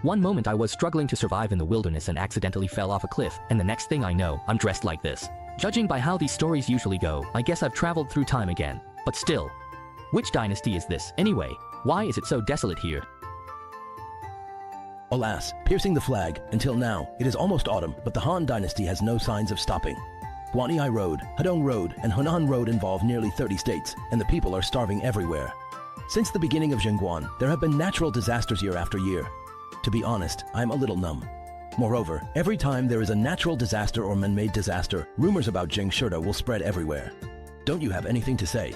One moment I was struggling to survive in the wilderness and accidentally fell off a cliff, and the next thing I know, I'm dressed like this. Judging by how these stories usually go, I guess I've traveled through time again. But still. Which dynasty is this, anyway? Why is it so desolate here? Alas, piercing the flag, until now, it is almost autumn, but the Han Dynasty has no signs of stopping. Guanyi Road, Hedong Road, and Hunan Road involve nearly 30 states, and the people are starving everywhere. Since the beginning of Zhengguan, there have been natural disasters year after year. To be honest, I'm a little numb. Moreover, every time there is a natural disaster or man-made disaster, rumors about Jing Shirda will spread everywhere. Don't you have anything to say?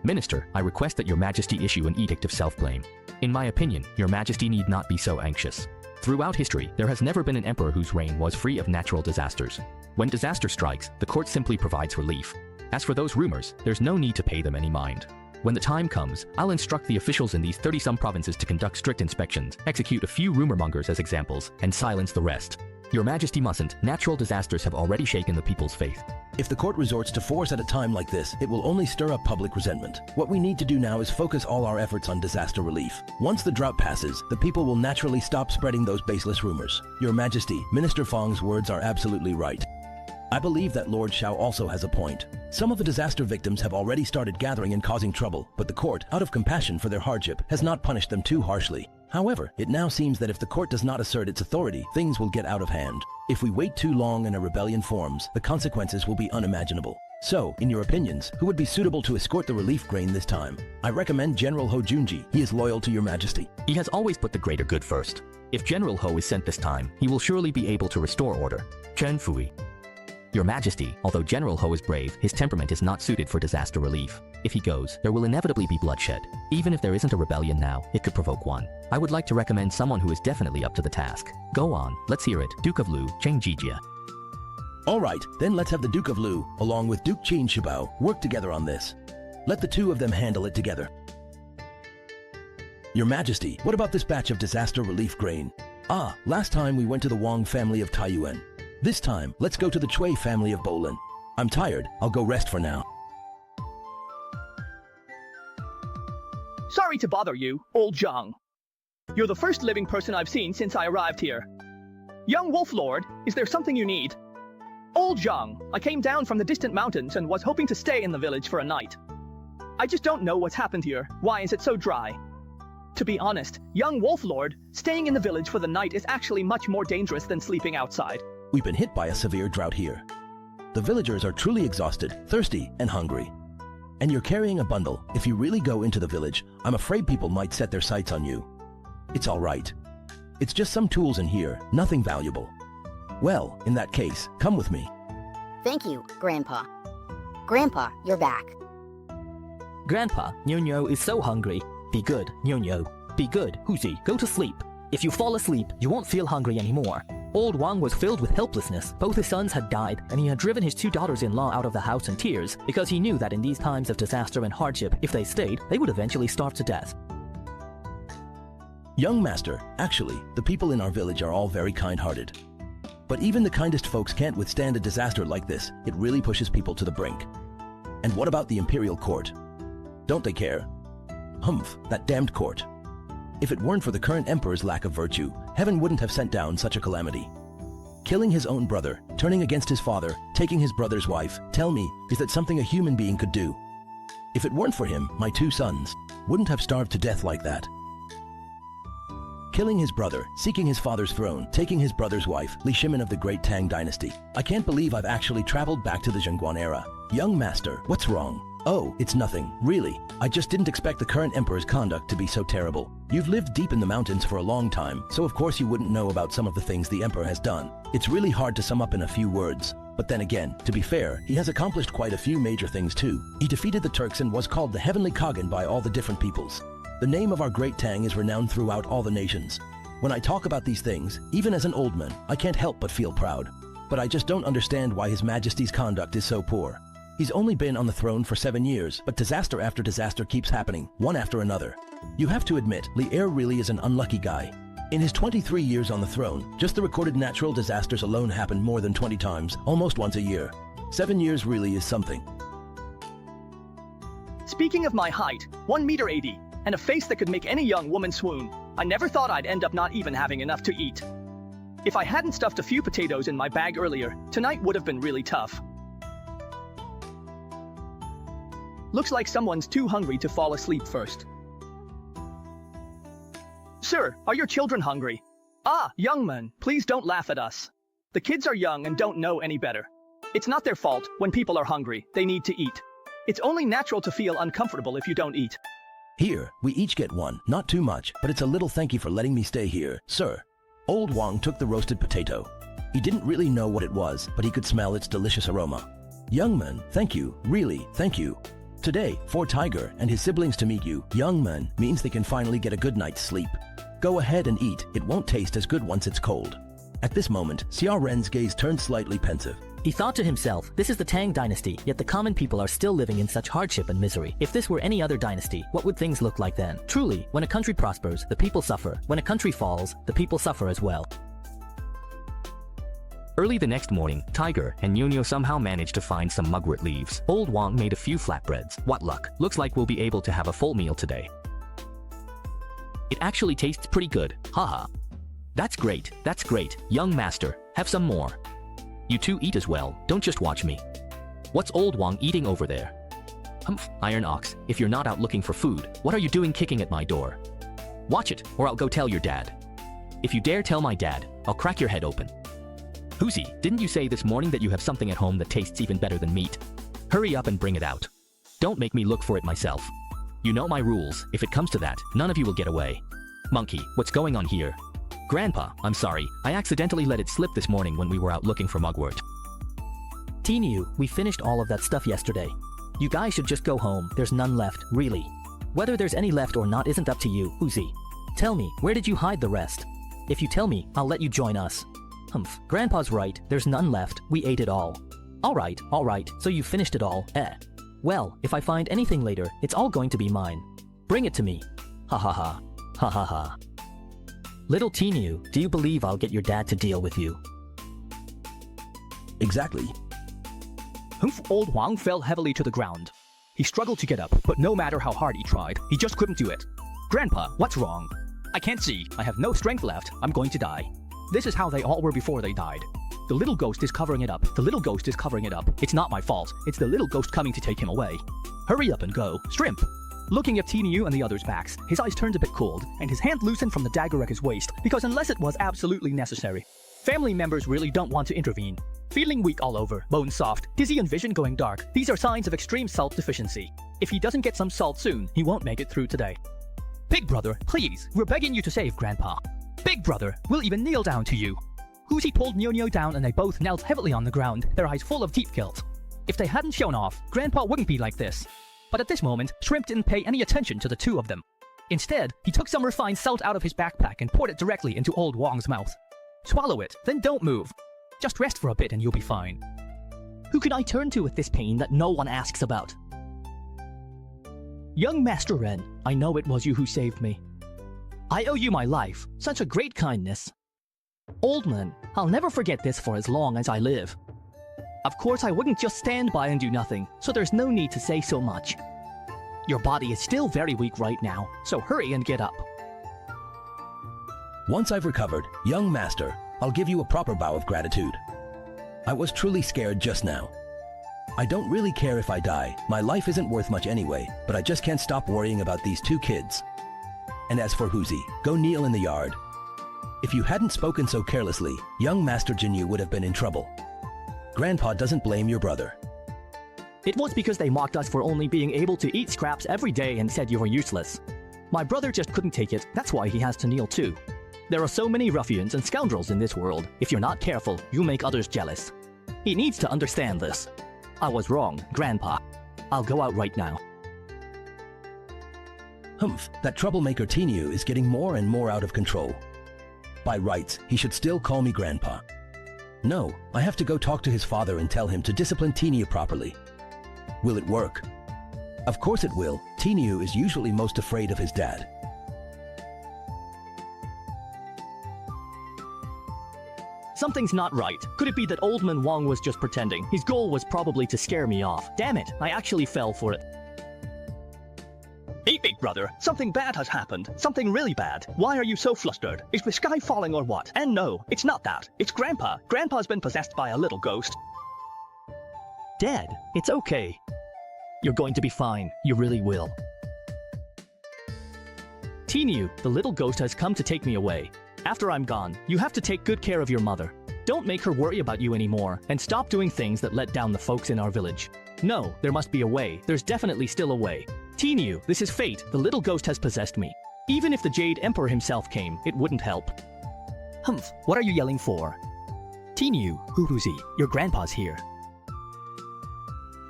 Minister, I request that your majesty issue an edict of self-blame. In my opinion, your majesty need not be so anxious. Throughout history, there has never been an emperor whose reign was free of natural disasters. When disaster strikes, the court simply provides relief. As for those rumors, there's no need to pay them any mind. When the time comes, I'll instruct the officials in these 30-some provinces to conduct strict inspections, execute a few rumor mongers as examples, and silence the rest. Your majesty mustn't. Natural disasters have already shaken the people's faith. If the court resorts to force at a time like this, it will only stir up public resentment. What we need to do now is focus all our efforts on disaster relief. Once the drought passes, the people will naturally stop spreading those baseless rumors. Your Majesty, Minister Fang's words are absolutely right. I believe that Lord Xiao also has a point. Some of the disaster victims have already started gathering and causing trouble, but the court, out of compassion for their hardship, has not punished them too harshly. However, it now seems that if the court does not assert its authority, things will get out of hand. If we wait too long and a rebellion forms, the consequences will be unimaginable. So, in your opinions, who would be suitable to escort the relief grain this time? I recommend General Ho Junji. He is loyal to your majesty. He has always put the greater good first. If General Ho is sent this time, he will surely be able to restore order. Chen Fui. Your Majesty, although General Ho is brave, his temperament is not suited for disaster relief. If he goes, there will inevitably be bloodshed. Even if there isn't a rebellion now, it could provoke one. I would like to recommend someone who is definitely up to the task. Go on, let's hear it. Duke of Lu, Cheng Jijia. Alright, then let's have the Duke of Lu, along with Duke Qin Shibao, work together on this. Let the two of them handle it together. Your Majesty, what about this batch of disaster relief grain? Ah, last time we went to the Wang family of Taiyuan. This time, let's go to the Chui family of Bolin. I'm tired, I'll go rest for now. Sorry to bother you, old Zhang. You're the first living person I've seen since I arrived here. Young Wolf Lord, is there something you need? Old Zhang, I came down from the distant mountains and was hoping to stay in the village for a night. I just don't know what's happened here. Why is it so dry? To be honest, young Wolf Lord, staying in the village for the night is actually much more dangerous than sleeping outside. We've been hit by a severe drought here. The villagers are truly exhausted, thirsty, and hungry. And you're carrying a bundle. If you really go into the village, I'm afraid people might set their sights on you. It's all right. It's just some tools in here, nothing valuable. Well, in that case, come with me. Thank you, Grandpa. Grandpa, you're back. Grandpa, Nyo is so hungry. Be good, Nyo. Be good, Huzi. Go to sleep. If you fall asleep, you won't feel hungry anymore. Old Wang was filled with helplessness. Both his sons had died, and he had driven his two daughters-in-law out of the house in tears because he knew that in these times of disaster and hardship, if they stayed, they would eventually starve to death. Young master, actually, the people in our village are all very kind-hearted. But even the kindest folks can't withstand a disaster like this. It really pushes people to the brink. And what about the imperial court? Don't they care? Humph, that damned court. If it weren't for the current emperor's lack of virtue, heaven wouldn't have sent down such a calamity. Killing his own brother, turning against his father, taking his brother's wife, tell me, is that something a human being could do? If it weren't for him, my two sons wouldn't have starved to death like that. Killing his brother, seeking his father's throne, taking his brother's wife, Li Shimin of the great Tang Dynasty. I can't believe I've actually traveled back to the Zhengguan era. Young master, what's wrong? Oh, it's nothing, really. I just didn't expect the current emperor's conduct to be so terrible. You've lived deep in the mountains for a long time, so of course you wouldn't know about some of the things the emperor has done. It's really hard to sum up in a few words. But then again, to be fair, he has accomplished quite a few major things too. He defeated the Turks and was called the Heavenly Khagan by all the different peoples. The name of our great Tang is renowned throughout all the nations. When I talk about these things, even as an old man, I can't help but feel proud. But I just don't understand why His Majesty's conduct is so poor. He's only been on the throne for 7 years, but disaster after disaster keeps happening, one after another. You have to admit, Li Er really is an unlucky guy. In his 23 years on the throne, just the recorded natural disasters alone happened more than 20 times, almost once a year. 7 years really is something. Speaking of my height, 1 meter 80, and a face that could make any young woman swoon, I never thought I'd end up not even having enough to eat. If I hadn't stuffed a few potatoes in my bag earlier, tonight would have been really tough. Looks like someone's too hungry to fall asleep first. Sir, are your children hungry? Ah, young man, please don't laugh at us. The kids are young and don't know any better. It's not their fault. When people are hungry, they need to eat. It's only natural to feel uncomfortable if you don't eat. Here, we each get one, not too much, but it's a little thank you for letting me stay here, sir. Old Wang took the roasted potato. He didn't really know what it was, but he could smell its delicious aroma. Young man, thank you, really, thank you. Today, for Tiger and his siblings to meet you, young man, means they can finally get a good night's sleep. Go ahead and eat, it won't taste as good once it's cold. At this moment, Xiao Ren's gaze turned slightly pensive. He thought to himself, this is the Tang Dynasty, yet the common people are still living in such hardship and misery. If this were any other dynasty, what would things look like then? Truly, when a country prospers, the people suffer. When a country falls, the people suffer as well. Early the next morning, Tiger and Nunio somehow managed to find some mugwort leaves. Old Wang made a few flatbreads. What luck. Looks like we'll be able to have a full meal today. It actually tastes pretty good. Haha. That's great, young master. Have some more. You two eat as well, don't just watch me. What's Old Wang eating over there? Humph, Iron Ox, if you're not out looking for food, what are you doing kicking at my door? Watch it, or I'll go tell your dad. If you dare tell my dad, I'll crack your head open. Huzi, didn't you say this morning that you have something at home that tastes even better than meat? Hurry up and bring it out. Don't make me look for it myself. You know my rules, if it comes to that, none of you will get away. Monkey, what's going on here? Grandpa, I'm sorry, I accidentally let it slip this morning when we were out looking for mugwort. Tinu, we finished all of that stuff yesterday. You guys should just go home, there's none left, really. Whether there's any left or not isn't up to you, Huzi. Tell me, where did you hide the rest? If you tell me, I'll let you join us. Humph, Grandpa's right, there's none left, we ate it all. Alright, so you finished it all, eh? Well, if I find anything later, it's all going to be mine. Bring it to me. Ha ha ha. Ha ha ha. Little Tinu, do you believe I'll get your dad to deal with you? Exactly. Humph, Old Wang fell heavily to the ground. He struggled to get up, but no matter how hard he tried, he just couldn't do it. Grandpa, what's wrong? I can't see. I have no strength left. I'm going to die. This is how they all were before they died. The little ghost is covering it up. The little ghost is covering it up. It's not my fault. It's the little ghost coming to take him away. Hurry up and go. Shrimp! Looking at Tinu and the others' backs, his eyes turned a bit cold, and his hand loosened from the dagger at his waist, because unless it was absolutely necessary, family members really don't want to intervene. Feeling weak all over, bones soft, dizzy and vision going dark, these are signs of extreme salt deficiency. If he doesn't get some salt soon, he won't make it through today. Big brother, please, we're begging you to save Grandpa. Big brother, we'll even kneel down to you. Huzi pulled Nunio down and they both knelt heavily on the ground, their eyes full of teeth guilt. If they hadn't shown off, Grandpa wouldn't be like this. But at this moment, Shrimp didn't pay any attention to the two of them. Instead, he took some refined salt out of his backpack and poured it directly into Old Wang's mouth. Swallow it, then don't move. Just rest for a bit and you'll be fine. Who can I turn to with this pain that no one asks about? Young Master Ren, I know it was you who saved me. I owe you my life, such a great kindness. Old man, I'll never forget this for as long as I live. Of course, I wouldn't just stand by and do nothing, so there's no need to say so much. Your body is still very weak right now, so hurry and get up. Once I've recovered, young master, I'll give you a proper bow of gratitude. I was truly scared just now. I don't really care if I die, my life isn't worth much anyway, but I just can't stop worrying about these two kids. And as for Huzi, go kneel in the yard. If you hadn't spoken so carelessly, young Master Jinyu would have been in trouble. Grandpa doesn't blame your brother. It was because they mocked us for only being able to eat scraps every day and said you were useless. My brother just couldn't take it, that's why he has to kneel too. There are so many ruffians and scoundrels in this world, if you're not careful, you make others jealous. He needs to understand this. I was wrong, Grandpa. I'll go out right now. Humph, that troublemaker Tinu is getting more and more out of control. By rights, he should still call me Grandpa. No, I have to go talk to his father and tell him to discipline Tinu properly. Will it work? Of course it will. Tinu is usually most afraid of his dad. Something's not right. Could it be that Old Man Wang was just pretending? His goal was probably to scare me off. Damn it, I actually fell for it. Hey, big big brother, something bad has happened. Something really bad. Why are you so flustered? Is the sky falling or what? And no, it's not that. It's Grandpa. Grandpa's been possessed by a little ghost. Dad, it's okay. You're going to be fine. You really will. Tinu, the little ghost has come to take me away. After I'm gone, you have to take good care of your mother. Don't make her worry about you anymore, and stop doing things that let down the folks in our village. No, there must be a way. There's definitely still a way. Tinu, this is fate. The little ghost has possessed me. Even if the Jade Emperor himself came, it wouldn't help. Humph, what are you yelling for? Tinu, Huhuzi, your grandpa's here.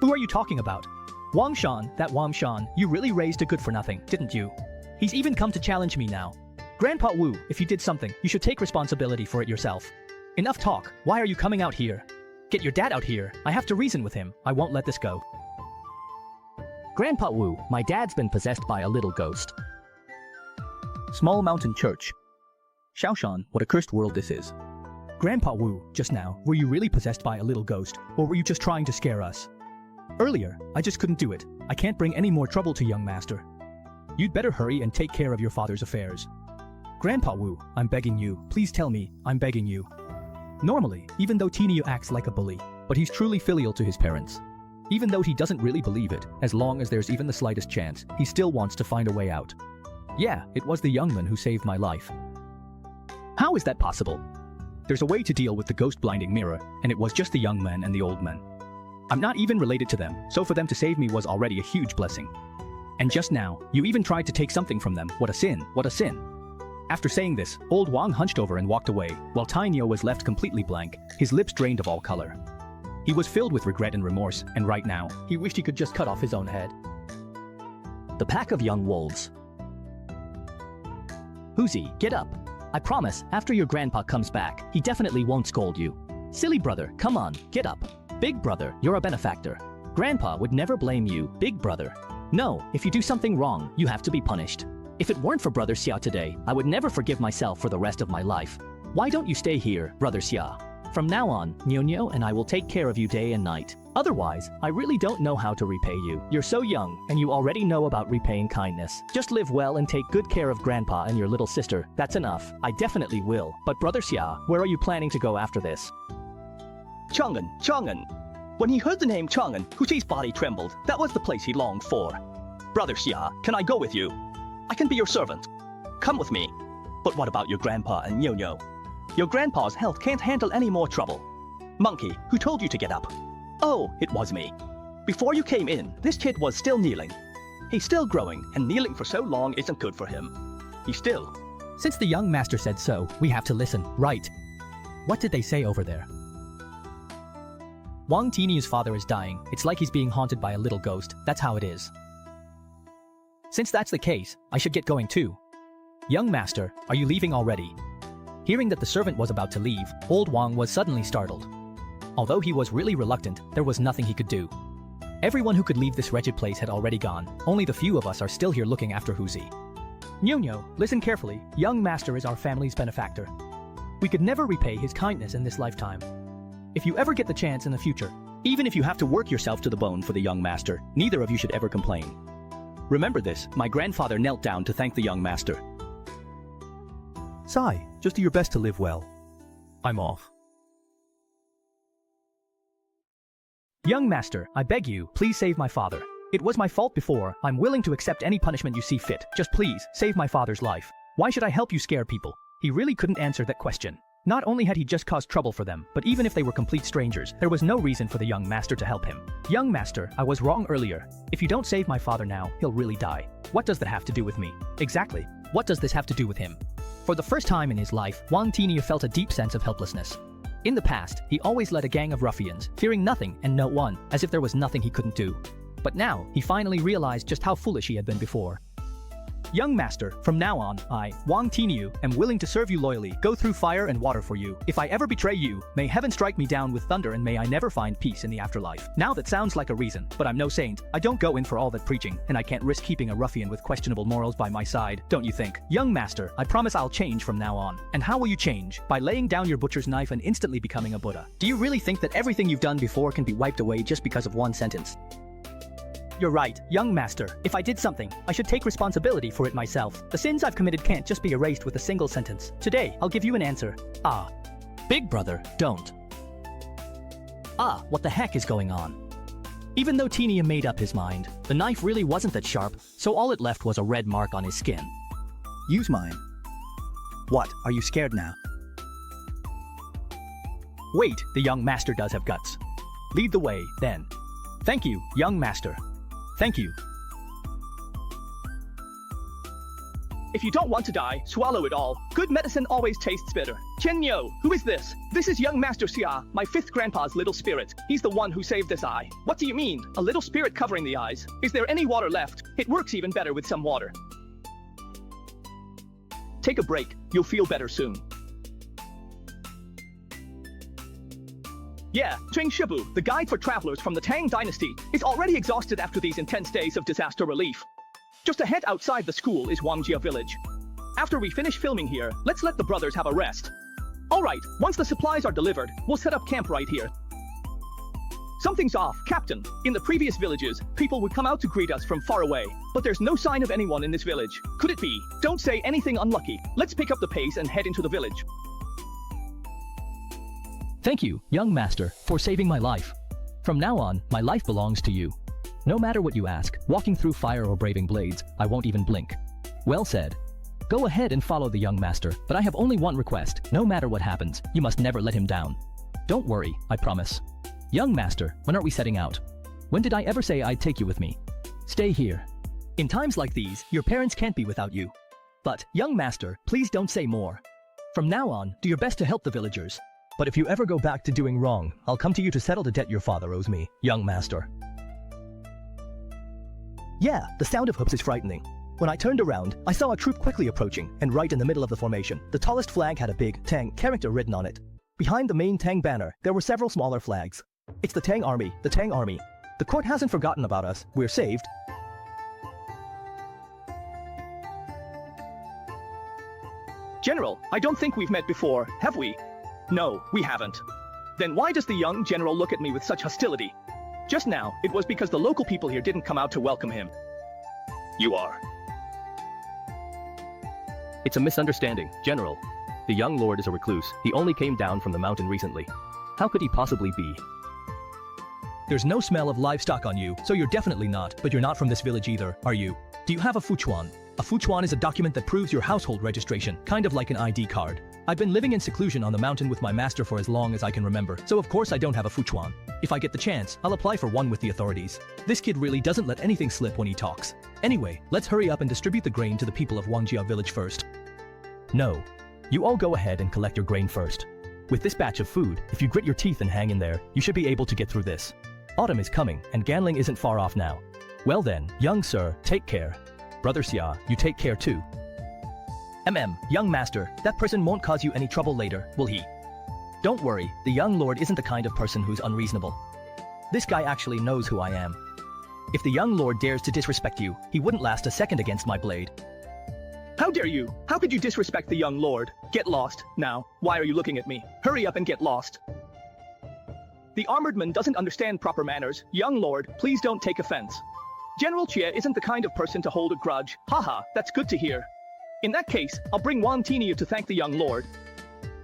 Who are you talking about? Wang Shan, that Wang Shan, you really raised a good for nothing, didn't you? He's even come to challenge me now. Grandpa Wu, if you did something, you should take responsibility for it yourself. Enough talk. Why are you coming out here? Get your dad out here. I have to reason with him. I won't let this go. Grandpa Wu, my dad's been possessed by a little ghost. Small mountain church. Shaoshan, what a cursed world this is. Grandpa Wu, just now, were you really possessed by a little ghost, or were you just trying to scare us? Earlier, I just couldn't do it. I can't bring any more trouble to young master. You'd better hurry and take care of your father's affairs. Grandpa Wu, I'm begging you, please tell me, I'm begging you. Normally, even though Tinu acts like a bully, but he's truly filial to his parents. Even though he doesn't really believe it, as long as there's even the slightest chance, he still wants to find a way out. Yeah, it was the young man who saved my life. How is that possible? There's a way to deal with the ghost blinding mirror, and it was just the young man and the old man. I'm not even related to them, so for them to save me was already a huge blessing. And just now, you even tried to take something from them. What a sin, what a sin. After saying this, old Wang hunched over and walked away, while Taiyo was left completely blank, his lips drained of all color. He was filled with regret and remorse, and right now, he wished he could just cut off his own head. The pack of young wolves. Huzi, get up. I promise, after your grandpa comes back, he definitely won't scold you. Silly brother, come on, get up. Big brother, you're a benefactor. Grandpa would never blame you, big brother. No, if you do something wrong, you have to be punished. If it weren't for Brother Xia today, I would never forgive myself for the rest of my life. Why don't you stay here, Brother Xia? From now on, Nyo and I will take care of you day and night. Otherwise, I really don't know how to repay you. You're so young, and you already know about repaying kindness. Just live well and take good care of Grandpa and your little sister. That's enough. I definitely will. But Brother Xia, where are you planning to go after this? Chang'an. When he heard the name Chang'an, Huzi's body trembled. That was the place he longed for. Brother Xia, can I go with you? I can be your servant. Come with me. But what about your grandpa and Nyo? Your grandpa's health can't handle any more trouble. Monkey, who told you to get up? Oh, it was me. Before you came in, this kid was still kneeling. He's still growing, and kneeling for so long isn't good for him. Since the young master said so, we have to listen, right? What did they say over there? Wang Tinyu's father is dying. It's like he's being haunted by a little ghost. That's how it is. Since that's the case, I should get going too. Young master, are you leaving already? Hearing that the servant was about to leave, old Wang was suddenly startled. Although he was really reluctant, there was nothing he could do. Everyone who could leave this wretched place had already gone. Only the few of us are still here looking after Huzi. Nyo, listen carefully. Young master is our family's benefactor. We could never repay his kindness in this lifetime. If you ever get the chance in the future, even if you have to work yourself to the bone for the young master, neither of you should ever complain. Remember this, my grandfather knelt down to thank the young master. Sai, just do your best to live well. I'm off. Young master, I beg you, please save my father. It was my fault before. I'm willing to accept any punishment you see fit. Just please, save my father's life. Why should I help you scare people? He really couldn't answer that question. Not only had he just caused trouble for them, but even if they were complete strangers, there was no reason for the young master to help him. Young master, I was wrong earlier. If you don't save my father now, he'll really die. What does that have to do with me? Exactly. What does this have to do with him? For the first time in his life, Wang Tinyu felt a deep sense of helplessness. In the past, he always led a gang of ruffians, fearing nothing and no one, as if there was nothing he couldn't do. But now, he finally realized just how foolish he had been before. Young master, from now on, I, Wang Tinyu, am willing to serve you loyally, go through fire and water for you. If I ever betray you, may heaven strike me down with thunder and may I never find peace in the afterlife. Now that sounds like a reason, but I'm no saint. I don't go in for all that preaching, and I can't risk keeping a ruffian with questionable morals by my side, don't you think? Young master, I promise I'll change from now on. And how will you change? By laying down your butcher's knife and instantly becoming a Buddha. Do you really think that everything you've done before can be wiped away just because of one sentence? You're right, young master. If I did something, I should take responsibility for it myself. The sins I've committed can't just be erased with a single sentence. Today, I'll give you an answer. Ah. Big brother, don't. Ah, what the heck is going on? Even though Teenia made up his mind, the knife really wasn't that sharp, so all it left was a red mark on his skin. Use mine. What, are you scared now? Wait, the young master does have guts. Lead the way, then. Thank you, young master. Thank you. If you don't want to die, swallow it all. Good medicine always tastes bitter. Chen Yo, who is this? This is young Master Xia, my 5th grandpa's little spirit. He's the one who saved this eye. What do you mean? A little spirit covering the eyes? Is there any water left? It works even better with some water. Take a break. You'll feel better soon. Yeah, Cheng Shibu, the guide for travelers from the Tang Dynasty, is already exhausted after these intense days of disaster relief. Just ahead outside the school is Wangjia village. After we finish filming here, let's let the brothers have a rest. Alright, once the supplies are delivered, we'll set up camp right here. Something's off, Captain. In the previous villages, people would come out to greet us from far away, but there's no sign of anyone in this village. Could it be? Don't say anything unlucky. Let's pick up the pace and head into the village. Thank you, young master, for saving my life. From now on, my life belongs to you. No matter what you ask, walking through fire or braving blades, I won't even blink. Well said. Go ahead and follow the young master, but I have only one request. No matter what happens, you must never let him down. Don't worry, I promise. Young master, when are we setting out? When did I ever say I'd take you with me? Stay here. In times like these, your parents can't be without you. But, young master, please don't say more. From now on, do your best to help the villagers. But if you ever go back to doing wrong, I'll come to you to settle the debt your father owes me, young master. Yeah, the sound of hoops is frightening. When I turned around, I saw a troop quickly approaching, and right in the middle of the formation, the tallest flag had a big Tang character written on it. Behind the main Tang banner, there were several smaller flags. It's the Tang army, the Tang army. The court hasn't forgotten about us, we're saved. General, I don't think we've met before, have we? No, we haven't. Then why does the young general look at me with such hostility? Just now, it was because the local people here didn't come out to welcome him. You are. It's a misunderstanding, General. The young lord is a recluse. He only came down from the mountain recently. How could he possibly be? There's no smell of livestock on you, so you're definitely not, but you're not from this village either, are you? Do you have a fuchuan? A fuchuan is a document that proves your household registration, kind of like an ID card. I've been living in seclusion on the mountain with my master for as long as I can remember, so of course I don't have a fuchuan. If I get the chance, I'll apply for one with the authorities. This kid really doesn't let anything slip when he talks. Anyway, let's hurry up and distribute the grain to the people of Wangjia village first. No. You all go ahead and collect your grain first. With this batch of food, if you grit your teeth and hang in there, you should be able to get through this. Autumn is coming, and Ganling isn't far off now. Well then, young sir, take care. Brother Xia, you take care too. Young master, that person won't cause you any trouble later, will he? Don't worry, the young lord isn't the kind of person who's unreasonable. This guy actually knows who I am. If the young lord dares to disrespect you, he wouldn't last a second against my blade. How dare you? How could you disrespect the young lord? Get lost. Now, why are you looking at me? Hurry up and get lost. The armored man doesn't understand proper manners. Young lord, please don't take offense. General Chia isn't the kind of person to hold a grudge. Haha, that's good to hear. In that case, I'll bring Wan Tinia to thank the young lord.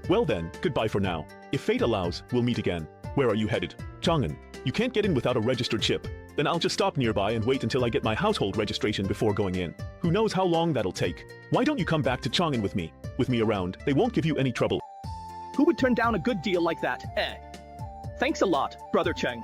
Well then, goodbye for now. If fate allows, we'll meet again. Where are you headed? Chang'an. You can't get in without a registered ship. Then I'll just stop nearby and wait until I get my household registration before going in. Who knows how long that'll take. Why don't you come back to Chang'an with me? With me around, they won't give you any trouble. Who would turn down a good deal like that, eh? Thanks a lot, Brother Cheng.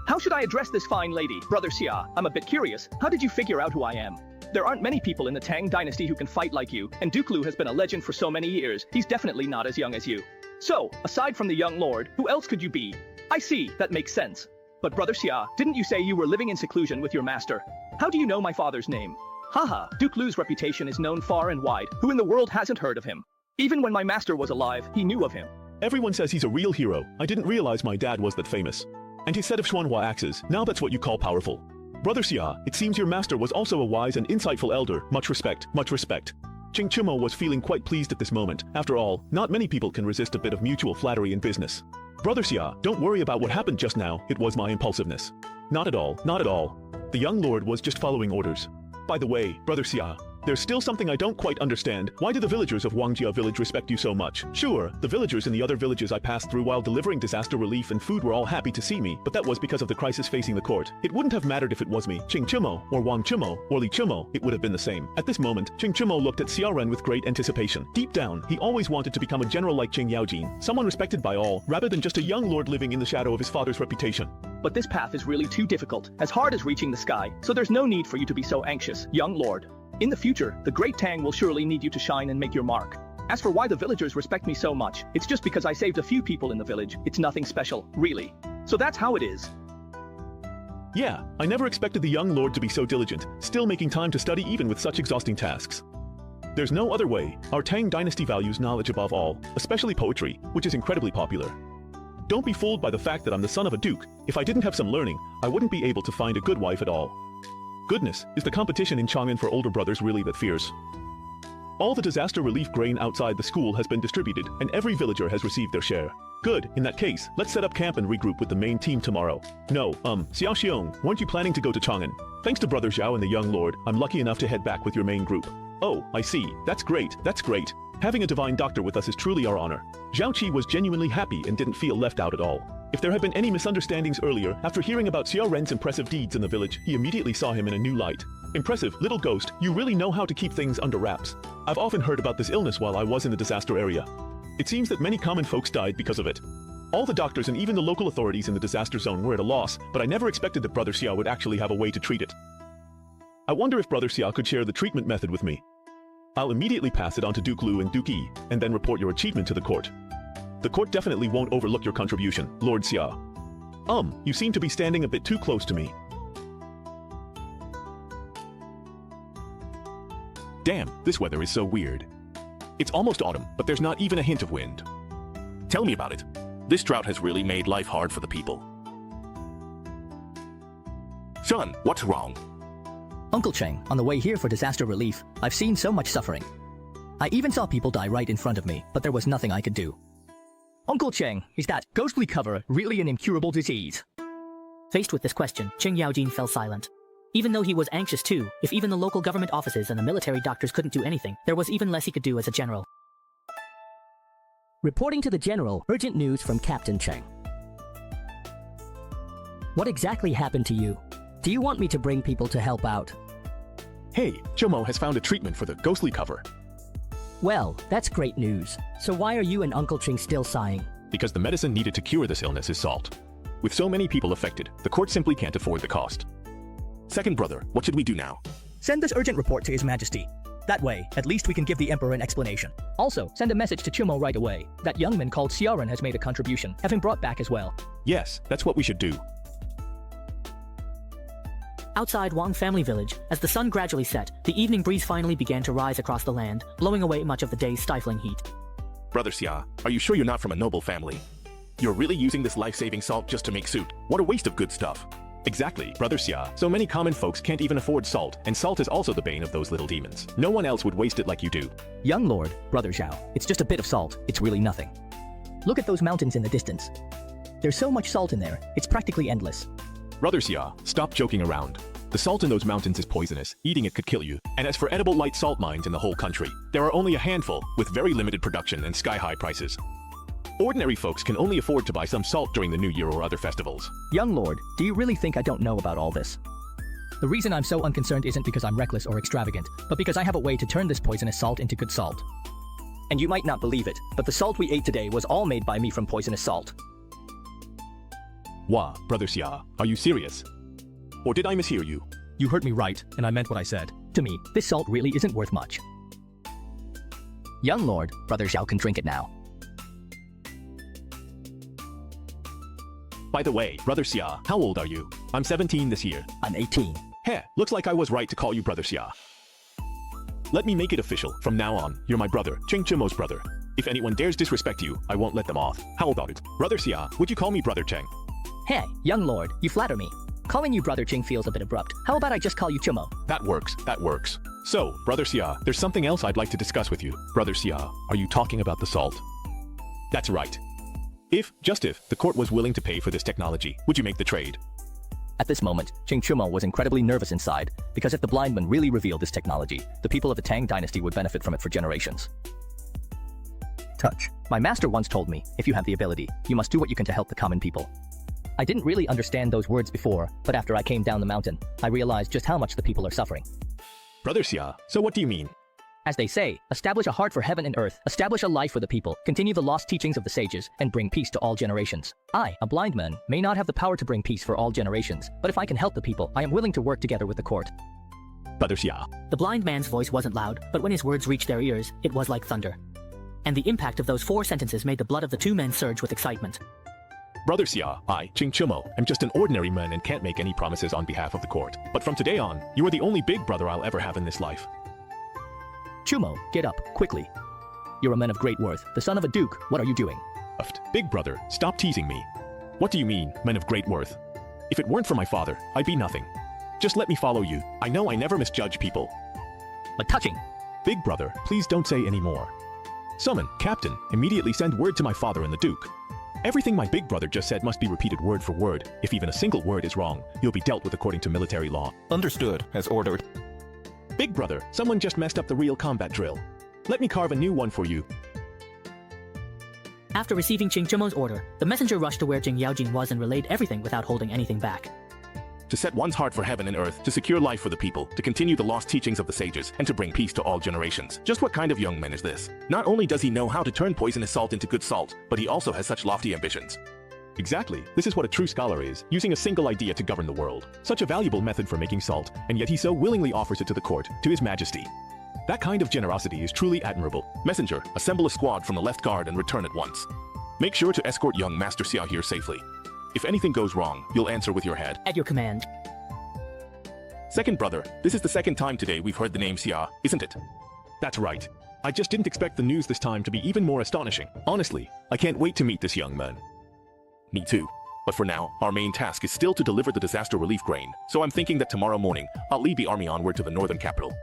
How should I address this fine lady, Brother Xia? I'm a bit curious. How did you figure out who I am? There aren't many people in the Tang Dynasty who can fight like you, and Duke Lu has been a legend for so many years. He's definitely not as young as you. So, aside from the young lord, who else could you be? I see, that makes sense. But Brother Xia, didn't you say you were living in seclusion with your master? How do you know my father's name? Haha, Duke Lu's reputation is known far and wide. Who in the world hasn't heard of him? Even when my master was alive, he knew of him. Everyone says he's a real hero. I didn't realize my dad was that famous. And his set of Xuanhua axes, now that's what you call powerful. Brother Xia, it seems your master was also a wise and insightful elder. Much respect, much respect. Ching Chimo was feeling quite pleased at this moment. After all, not many people can resist a bit of mutual flattery in business. Brother Xia, don't worry about what happened just now, it was my impulsiveness. Not at all, not at all. The young lord was just following orders. By the way, Brother Xia, there's still something I don't quite understand. Why do the villagers of Wangjia village respect you so much? Sure, the villagers in the other villages I passed through while delivering disaster relief and food were all happy to see me, but that was because of the crisis facing the court. It wouldn't have mattered if it was me, Qing Chimo, or Wang Chimo, or Li Chimo, it would have been the same. At this moment, Qing Chimo looked at Xia Ren with great anticipation. Deep down, he always wanted to become a general like Qing Yaojin, someone respected by all, rather than just a young lord living in the shadow of his father's reputation. But this path is really too difficult, as hard as reaching the sky, so there's no need for you to be so anxious, young lord. In the future, the Great Tang will surely need you to shine and make your mark. As for why the villagers respect me so much, it's just because I saved a few people in the village. It's nothing special, really. So that's how it is. Yeah, I never expected the young lord to be so diligent, still making time to study even with such exhausting tasks. There's no other way. Our Tang Dynasty values knowledge above all, especially poetry, which is incredibly popular. Don't be fooled by the fact that I'm the son of a duke. If I didn't have some learning, I wouldn't be able to find a good wife at all. Goodness, is the competition in Chang'an for older brothers really that fierce? All the disaster relief grain outside the school has been distributed, and every villager has received their share. Good, in that case, let's set up camp and regroup with the main team tomorrow. No, Xiao Xiong, weren't you planning to go to Chang'an? Thanks to Brother Zhao and the young lord, I'm lucky enough to head back with your main group. Oh, I see, that's great, that's great. Having a divine doctor with us is truly our honor. Zhao Qi was genuinely happy and didn't feel left out at all. If there had been any misunderstandings earlier, after hearing about Xia Ren's impressive deeds in the village, he immediately saw him in a new light. Impressive, little ghost, you really know how to keep things under wraps. I've often heard about this illness while I was in the disaster area. It seems that many common folks died because of it. All the doctors and even the local authorities in the disaster zone were at a loss, but I never expected that Brother Xia would actually have a way to treat it. I wonder if Brother Xia could share the treatment method with me. I'll immediately pass it on to Duke Lu and Duke Yi, and then report your achievement to the court. The court definitely won't overlook your contribution, Lord Xia. You seem to be standing a bit too close to me. Damn, this weather is so weird. It's almost autumn, but there's not even a hint of wind. Tell me about it. This drought has really made life hard for the people. Son, what's wrong? Uncle Cheng, on the way here for disaster relief, I've seen so much suffering. I even saw people die right in front of me, but there was nothing I could do. Uncle Cheng, is that ghostly cover really an incurable disease? Faced with this question, Qing Yaojin fell silent. Even though he was anxious too, if even the local government offices and the military doctors couldn't do anything, there was even less he could do as a general. Reporting to the general, urgent news from Captain Cheng. What exactly happened to you? Do you want me to bring people to help out? Hey, Chomo has found a treatment for the ghostly cover. Well, that's great news. So why are you and Uncle Cheng still sighing? Because the medicine needed to cure this illness is salt. With so many people affected, the court simply can't afford the cost. Second brother, what should we do now? Send this urgent report to His Majesty. That way, at least we can give the Emperor an explanation. Also, send a message to Chimo right away. That young man called Xiaoran has made a contribution. Have him brought back as well. Yes, that's what we should do. Outside Wang family village, as the sun gradually set, the evening breeze finally began to rise across the land, blowing away much of the day's stifling heat. Brother Xia, are you sure you're not from a noble family? You're really using this life-saving salt just to make soup? What a waste of good stuff. Exactly, Brother Xia. So many common folks can't even afford salt, and salt is also the bane of those little demons. No one else would waste it like you do. Young Lord, Brother Zhao, it's just a bit of salt. It's really nothing. Look at those mountains in the distance. There's so much salt in there, it's practically endless. Brother Xia, stop joking around. The salt in those mountains is poisonous. Eating it could kill you. And as for edible light salt mines in the whole country, there are only a handful, with very limited production and sky-high prices. Ordinary folks can only afford to buy some salt during the New Year or other festivals. Young Lord, do you really think I don't know about all this? The reason I'm so unconcerned isn't because I'm reckless or extravagant, but because I have a way to turn this poisonous salt into good salt. And you might not believe it, but the salt we ate today was all made by me from poisonous salt. Wah, Brother Xia, are you serious? Or did I mishear you? You heard me right, and I meant what I said. To me, this salt really isn't worth much. Young Lord, Brother Zhao can drink it now. By the way, Brother Xia, how old are you? I'm 17 this year. I'm 18. Heh, looks like I was right to call you Brother Xia. Let me make it official. From now on, you're my brother, Cheng Chimo's brother. If anyone dares disrespect you, I won't let them off. How about it? Brother Xia, would you call me Brother Cheng? Hey, young lord, you flatter me. Calling you Brother Cheng feels a bit abrupt. How about I just call you Chimo? That works, that works. So, Brother Xia, there's something else I'd like to discuss with you. Brother Xia, are you talking about the salt? That's right. Just if, the court was willing to pay for this technology, would you make the trade? At this moment, Ching Chumo was incredibly nervous inside, because if the blind man really revealed this technology, the people of the Tang Dynasty would benefit from it for generations. Touch. My master once told me, if you have the ability, you must do what you can to help the common people. I didn't really understand those words before, but after I came down the mountain, I realized just how much the people are suffering. Brother Xia, so what do you mean? As they say, establish a heart for heaven and earth, establish a life for the people, continue the lost teachings of the sages, and bring peace to all generations. I, a blind man, may not have the power to bring peace for all generations, but if I can help the people, I am willing to work together with the court. Brother Xia. The blind man's voice wasn't loud, but when his words reached their ears, it was like thunder. And the impact of those 4 sentences made the blood of the 2 men surge with excitement. Brother Xia, I, Ching Chumo, am just an ordinary man and can't make any promises on behalf of the court. But from today on, you are the only big brother I'll ever have in this life. Chumo, get up, quickly. You're a man of great worth, the son of a duke. What are you doing? Big brother, stop teasing me. What do you mean, men of great worth? If it weren't for my father, I'd be nothing. Just let me follow you. I know I never misjudge people. But touching. Big brother, please don't say any more. Summon, Captain, immediately send word to my father and the Duke. Everything my big brother just said must be repeated word for word. If even a single word is wrong, you'll be dealt with according to military law. Understood, as ordered. Big brother, someone just messed up the real combat drill. Let me carve a new one for you. After receiving Ching Chumo's order, the messenger rushed to where Jing Yaojin was and relayed everything without holding anything back. To set one's heart for heaven and earth, to secure life for the people, to continue the lost teachings of the sages, and to bring peace to all generations. Just what kind of young man is this? Not only does he know how to turn poisonous salt into good salt, but he also has such lofty ambitions. Exactly. This is what a true scholar is, using a single idea to govern the world. Such a valuable method for making salt, and yet he so willingly offers it to the court, to his majesty. That kind of generosity is truly admirable. Messenger, assemble a squad from the left guard and return at once. Make sure to escort young Master Xia here safely. If anything goes wrong, you'll answer with your head. At your command. Second brother, this is the second time today we've heard the name Xia, isn't it? That's right. I just didn't expect the news this time to be even more astonishing. Honestly, I can't wait to meet this young man. Me too. But for now, our main task is still to deliver the disaster relief grain, so I'm thinking that tomorrow morning, I'll lead the army onward to the northern capital.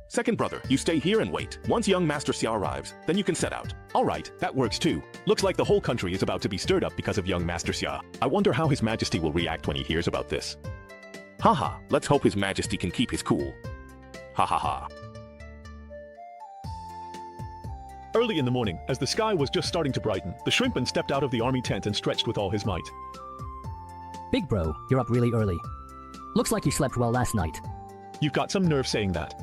Second brother, you stay here and wait. Once young Master Xia arrives, then you can set out. Alright, that works too. Looks like the whole country is about to be stirred up because of young Master Xia. I wonder how His Majesty will react when he hears about this. Haha, let's hope His Majesty can keep his cool. Ha ha ha. Early in the morning, as the sky was just starting to brighten, the shrimpman stepped out of the army tent and stretched with all his might. Big bro, you're up really early. Looks like you slept well last night. You've got some nerve saying that.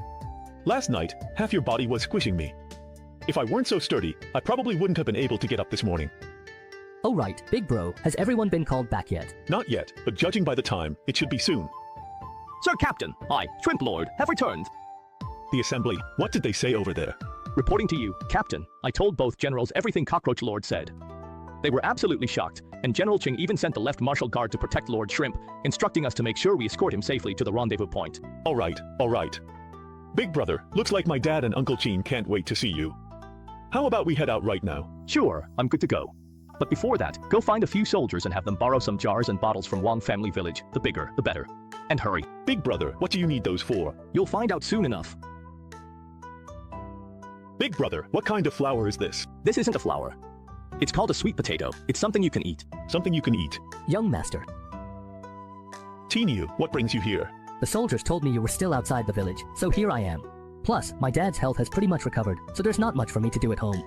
Last night, half your body was squishing me. If I weren't so sturdy, I probably wouldn't have been able to get up this morning. Oh right, big bro, has everyone been called back yet? Not yet, but judging by the time, it should be soon. Sir Captain, I, Shrimp Lord, have returned. The assembly, what did they say over there? Reporting to you, Captain, I told both generals everything Cockroach Lord said. They were absolutely shocked, and General Ching even sent the left martial guard to protect Lord Shrimp, instructing us to make sure we escort him safely to the rendezvous point. All right. Big brother, looks like my dad and Uncle Chin can't wait to see you. How about we head out right now? Sure, I'm good to go. But before that, go find a few soldiers and have them borrow some jars and bottles from Wang family village. The bigger, the better. And hurry. Big brother, what do you need those for? You'll find out soon enough. Big brother, what kind of flower is this? This isn't a flower. It's called a sweet potato. It's something you can eat. Something you can eat. Young master. Tinu, what brings you here? The soldiers told me you were still outside the village, so here I am. Plus, my dad's health has pretty much recovered, so there's not much for me to do at home.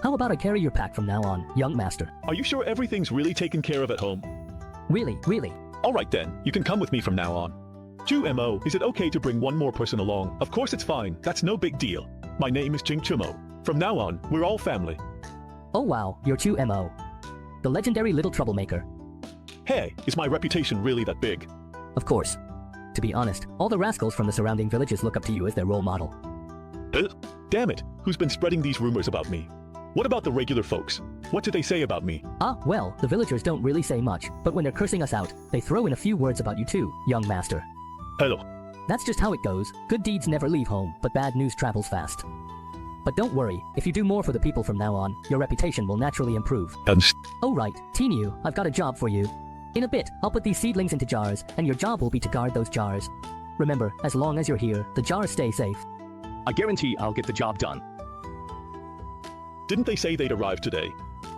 How about I carry your pack from now on, young master? Are you sure everything's really taken care of at home? Really. Alright then, you can come with me from now on. Chu Mo, is it okay to bring one more person along? Of course it's fine, that's no big deal. My name is Jing Chumo. From now on, we're all family. Oh wow, you're Chu Mo. The legendary little troublemaker. Hey, is my reputation really that big? Of course. To be honest, all the rascals from the surrounding villages look up to you as their role model. Damn it, who's been spreading these rumors about me? What about the regular folks? What do they say about me? Well, the villagers don't really say much, but when they're cursing us out, they throw in a few words about you too, young master. Hello. That's just how it goes. Good deeds never leave home, but bad news travels fast. But don't worry, if you do more for the people from now on, your reputation will naturally improve. Oh right, Tinu, I've got a job for you. In a bit, I'll put these seedlings into jars, and your job will be to guard those jars. Remember, as long as you're here, the jars stay safe. I guarantee I'll get the job done. Didn't they say they'd arrive today?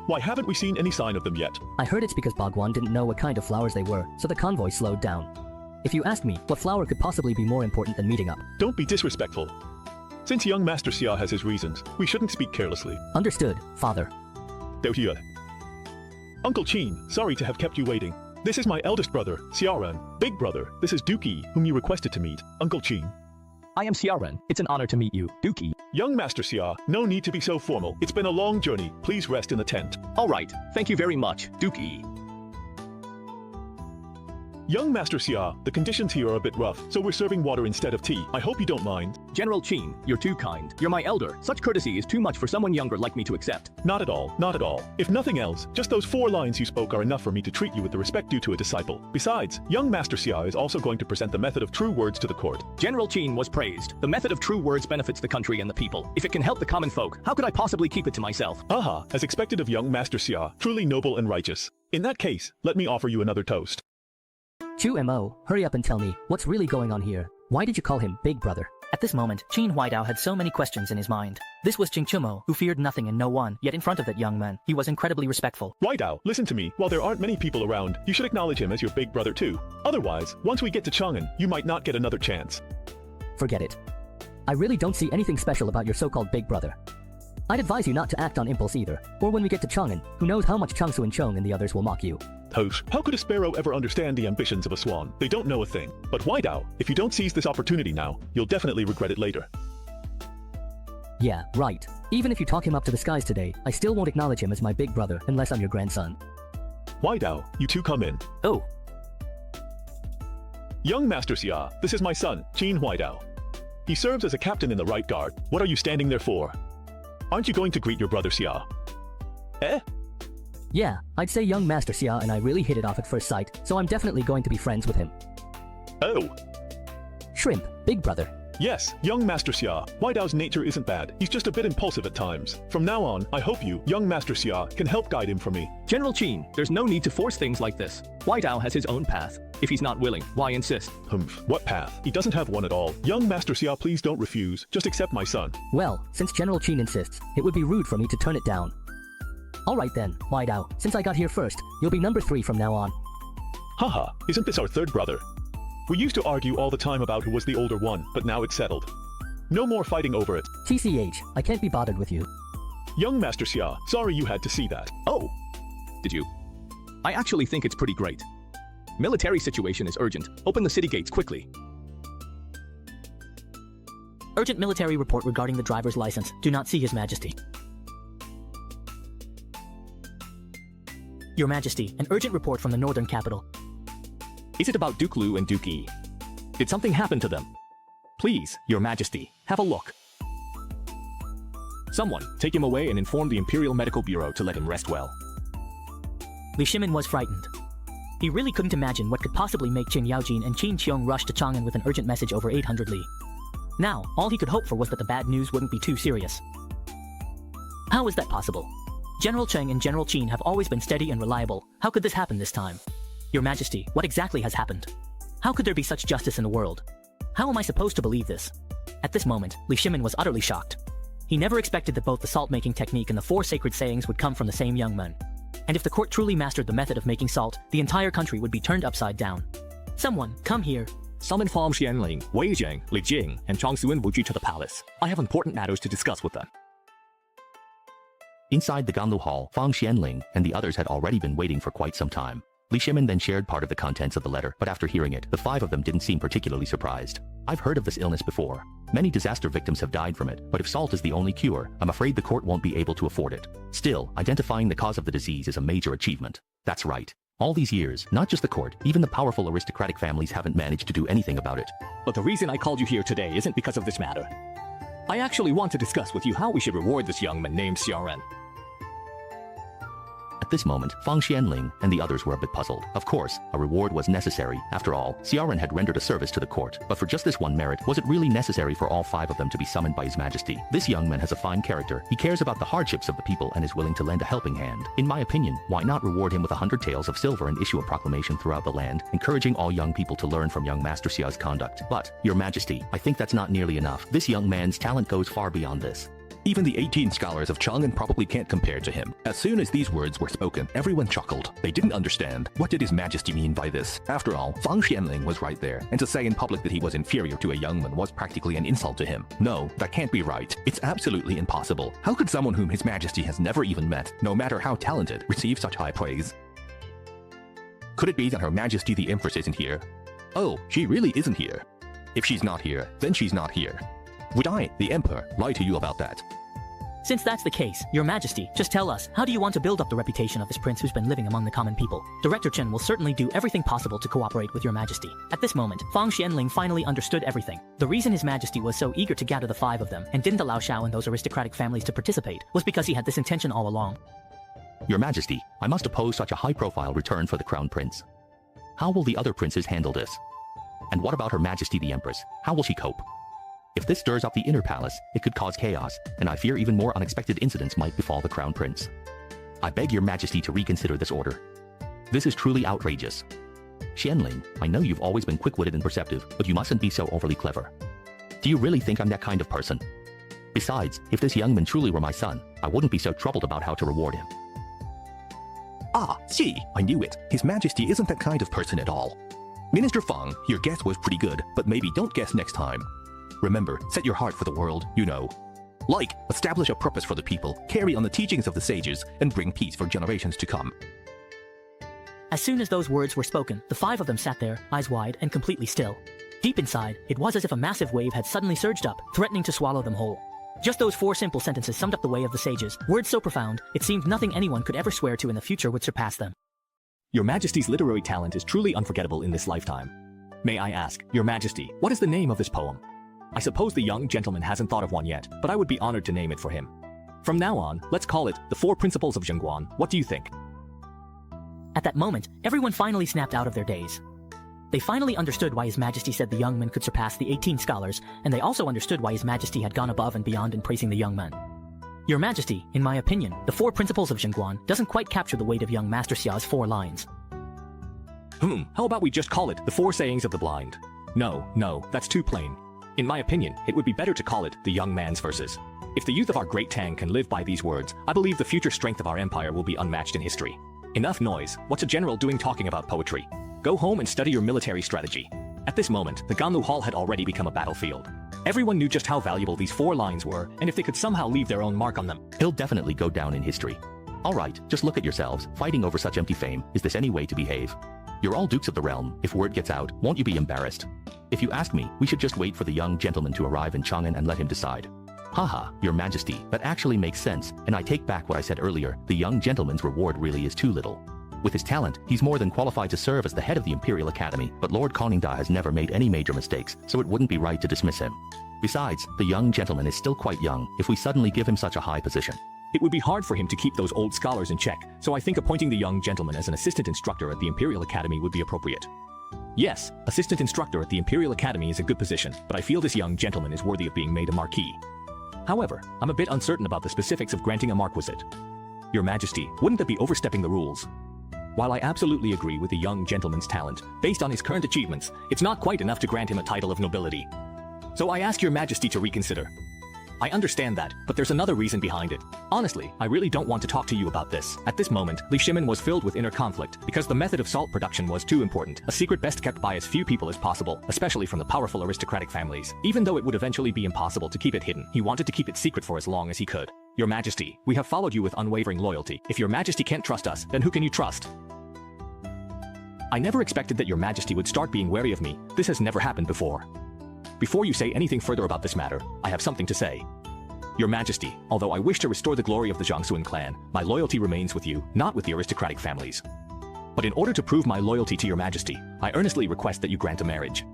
Why haven't we seen any sign of them yet? I heard it's because Bhagwan didn't know what kind of flowers they were, so the convoy slowed down. If you ask me, what flower could possibly be more important than meeting up? Don't be disrespectful. Since young Master Xia has his reasons, we shouldn't speak carelessly. Understood, father. Here. Uncle Qin, sorry to have kept you waiting. This is my eldest brother, Xiaoran. Big brother, this is Dookie, whom you requested to meet. Uncle Qin. I am Xiaoran. It's an honor to meet you, Dookie. Young Master Xia, no need to be so formal. It's been a long journey. Please rest in the tent. All right, thank you very much, Dookie. Young Master Xia, the conditions here are a bit rough, so we're serving water instead of tea. I hope you don't mind. General Qin, you're too kind. You're my elder. Such courtesy is too much for someone younger like me to accept. Not at all, not at all. If nothing else, just those 4 lines you spoke are enough for me to treat you with the respect due to a disciple. Besides, young Master Xia is also going to present the method of true words to the court. General Qin was praised. The method of true words benefits the country and the people. If it can help the common folk, how could I possibly keep it to myself? Aha, as expected of young Master Xia, truly noble and righteous. In that case, let me offer you another toast. Chu Mo, hurry up and tell me, what's really going on here? Why did you call him Big Brother? At this moment, Qin Huaidao had so many questions in his mind. This was Qing Chumo, who feared nothing and no one, yet in front of that young man, he was incredibly respectful. Huaidao, listen to me. While there aren't many people around, you should acknowledge him as your big brother too. Otherwise, once we get to Chang'an, you might not get another chance. Forget it. I really don't see anything special about your so-called Big Brother. I'd advise you not to act on impulse either, or when we get to Chang'an, who knows how much Changsu and Chong and the others will mock you. Hosh, how could a sparrow ever understand the ambitions of a swan? They don't know a thing. But Huaidao, if you don't seize this opportunity now, you'll definitely regret it later. Yeah, right. Even if you talk him up to the skies today, I still won't acknowledge him as my big brother unless I'm your grandson. Huaidao, you two come in. Oh. Young Master Xia, this is my son, Qin Huaidao. He serves as a captain in the right guard. What are you standing there for? Aren't you going to greet your brother Xia? Eh? Yeah, I'd say young Master Xia and I really hit it off at first sight, so I'm definitely going to be friends with him. Oh. Shrimp, Big Brother. Yes, young Master Xia. Huaidao's nature isn't bad. He's just a bit impulsive at times. From now on, I hope you, young Master Xia, can help guide him for me. General Qin, there's no need to force things like this. Huaidao has his own path. If he's not willing, why insist? What path? He doesn't have one at all. Young Master Xia, please don't refuse. Just accept my son. Well, since General Qin insists, it would be rude for me to turn it down. Alright then, Huaidao, since I got here first, you'll be number 3 from now on. Haha, isn't this our third brother? We used to argue all the time about who was the older one, but now it's settled. No more fighting over it. TCH, I can't be bothered with you. Young Master Xia, sorry you had to see that. Oh, did you? I actually think it's pretty great. Military situation is urgent. Open the city gates quickly. Urgent military report regarding the driver's license. Do not see His Majesty. Your Majesty, an urgent report from the northern capital. Is it about Duke Lu and Dookie? Did something happen to them? Please, Your Majesty, have a look. Someone, take him away and inform the Imperial Medical Bureau to let him rest well. Li Shimin was frightened. He really couldn't imagine what could possibly make Qin Yaojin and Qin Qiong rush to Chang'an with an urgent message over 800 li. Now, all he could hope for was that the bad news wouldn't be too serious. How is that possible? General Cheng and General Qin have always been steady and reliable. How could this happen this time? Your Majesty, what exactly has happened? How could there be such justice in the world? How am I supposed to believe this? At this moment, Li Shimin was utterly shocked. He never expected that both the salt-making technique and the 4 sacred sayings would come from the same young man. And if the court truly mastered the method of making salt, the entire country would be turned upside down. Someone, come here. Summon Fang Xianling, Wei Jiang, Li Jing, and Chang Suan Wuji to the palace. I have important matters to discuss with them. Inside the Ganlu Hall, Fang Xianling and the others had already been waiting for quite some time. Li Shimin then shared part of the contents of the letter, but after hearing it, the 5 of them didn't seem particularly surprised. I've heard of this illness before. Many disaster victims have died from it, but if salt is the only cure, I'm afraid the court won't be able to afford it. Still, identifying the cause of the disease is a major achievement. That's right. All these years, not just the court, even the powerful aristocratic families haven't managed to do anything about it. But the reason I called you here today isn't because of this matter. I actually want to discuss with you how we should reward this young man named Xiaoran. At this moment, Fang Xianling and the others were a bit puzzled. Of course, a reward was necessary. After all, Xiaoran had rendered a service to the court. But for just this one merit, was it really necessary for all 5 of them to be summoned by His Majesty? This young man has a fine character. He cares about the hardships of the people and is willing to lend a helping hand. In my opinion, why not reward him with 100 taels of silver and issue a proclamation throughout the land, encouraging all young people to learn from young Master Xia's conduct? But, Your Majesty, I think that's not nearly enough. This young man's talent goes far beyond this. Even the 18 scholars of Chang'an probably can't compare to him. As soon as these words were spoken, everyone chuckled. They didn't understand. What did His Majesty mean by this? After all, Fang Xianling was right there, and to say in public that he was inferior to a young man was practically an insult to him. No, that can't be right. It's absolutely impossible. How could someone whom His Majesty has never even met, no matter how talented, receive such high praise? Could it be that Her Majesty the Empress isn't here? Oh, she really isn't here. If she's not here, then she's not here. Would I, the Emperor, lie to you about that? Since that's the case, Your Majesty, just tell us, how do you want to build up the reputation of this prince who's been living among the common people? Director Chen will certainly do everything possible to cooperate with Your Majesty. At this moment, Fang Xianling finally understood everything. The reason His Majesty was so eager to gather the 5 of them and didn't allow Xiao and those aristocratic families to participate was because he had this intention all along. Your Majesty, I must oppose such a high-profile return for the Crown Prince. How will the other princes handle this? And what about Her Majesty the Empress? How will she cope? If this stirs up the inner palace, it could cause chaos, and I fear even more unexpected incidents might befall the Crown Prince. I beg Your Majesty to reconsider this order. This is truly outrageous. Xianling, I know you've always been quick-witted and perceptive, but you mustn't be so overly clever. Do you really think I'm that kind of person? Besides, if this young man truly were my son, I wouldn't be so troubled about how to reward him. Ah, see, I knew it. His Majesty isn't that kind of person at all. Minister Fang, your guess was pretty good, but maybe don't guess next time. Remember, set your heart for the world, you know. Like, establish a purpose for the people, carry on the teachings of the sages, and bring peace for generations to come. As soon as those words were spoken, the 5 of them sat there, eyes wide and completely still. Deep inside, it was as if a massive wave had suddenly surged up, threatening to swallow them whole. Just those 4 simple sentences summed up the way of the sages, words so profound, it seemed nothing anyone could ever swear to in the future would surpass them. Your Majesty's literary talent is truly unforgettable in this lifetime. May I ask, Your Majesty, what is the name of this poem? I suppose the young gentleman hasn't thought of one yet, but I would be honored to name it for him. From now on, let's call it The 4 Principles of Zhengguan. What do you think? At that moment, everyone finally snapped out of their daze. They finally understood why His Majesty said the young man could surpass the 18 scholars, and they also understood why His Majesty had gone above and beyond in praising the young man. Your Majesty, in my opinion, The 4 Principles of Zhengguan doesn't quite capture the weight of young Master Xia's 4 lines. How about we just call it The 4 Sayings of the Blind? No, that's too plain. In my opinion, it would be better to call it The Young Man's Verses. If the youth of our great Tang can live by these words, I believe the future strength of our empire will be unmatched in history. Enough noise, what's a general doing talking about poetry? Go home and study your military strategy. At this moment, the Ganlu Hall had already become a battlefield. Everyone knew just how valuable these 4 lines were, and if they could somehow leave their own mark on them. He'll definitely go down in history. Alright, just look at yourselves, fighting over such empty fame. Is this any way to behave? You're all dukes of the realm. If word gets out, won't you be embarrassed? If you ask me, we should just wait for the young gentleman to arrive in Chang'an and let him decide. Haha, Your Majesty, that actually makes sense, and I take back what I said earlier, the young gentleman's reward really is too little. With his talent, he's more than qualified to serve as the head of the Imperial Academy, but Lord Koningda has never made any major mistakes, so it wouldn't be right to dismiss him. Besides, the young gentleman is still quite young, if we suddenly give him such a high position. It would be hard for him to keep those old scholars in check, so I think appointing the young gentleman as an assistant instructor at the Imperial Academy would be appropriate. Yes, assistant instructor at the Imperial Academy is a good position, but I feel this young gentleman is worthy of being made a marquis. However, I'm a bit uncertain about the specifics of granting a marquisate. Your Majesty, wouldn't that be overstepping the rules? While I absolutely agree with the young gentleman's talent, based on his current achievements, it's not quite enough to grant him a title of nobility. So I ask Your Majesty to reconsider. I understand that, but there's another reason behind it. Honestly, I really don't want to talk to you about this. At this moment, Li Shimin was filled with inner conflict, because the method of salt production was too important, a secret best kept by as few people as possible, especially from the powerful aristocratic families. Even though it would eventually be impossible to keep it hidden, he wanted to keep it secret for as long as he could. Your Majesty, we have followed you with unwavering loyalty. If Your Majesty can't trust us, then who can you trust? I never expected that Your Majesty would start being wary of me. This has never happened before. Before you say anything further about this matter, I have something to say. Your Majesty, although I wish to restore the glory of the Jiangsuan clan, my loyalty remains with you, not with the aristocratic families. But in order to prove my loyalty to Your Majesty, I earnestly request that you grant a marriage.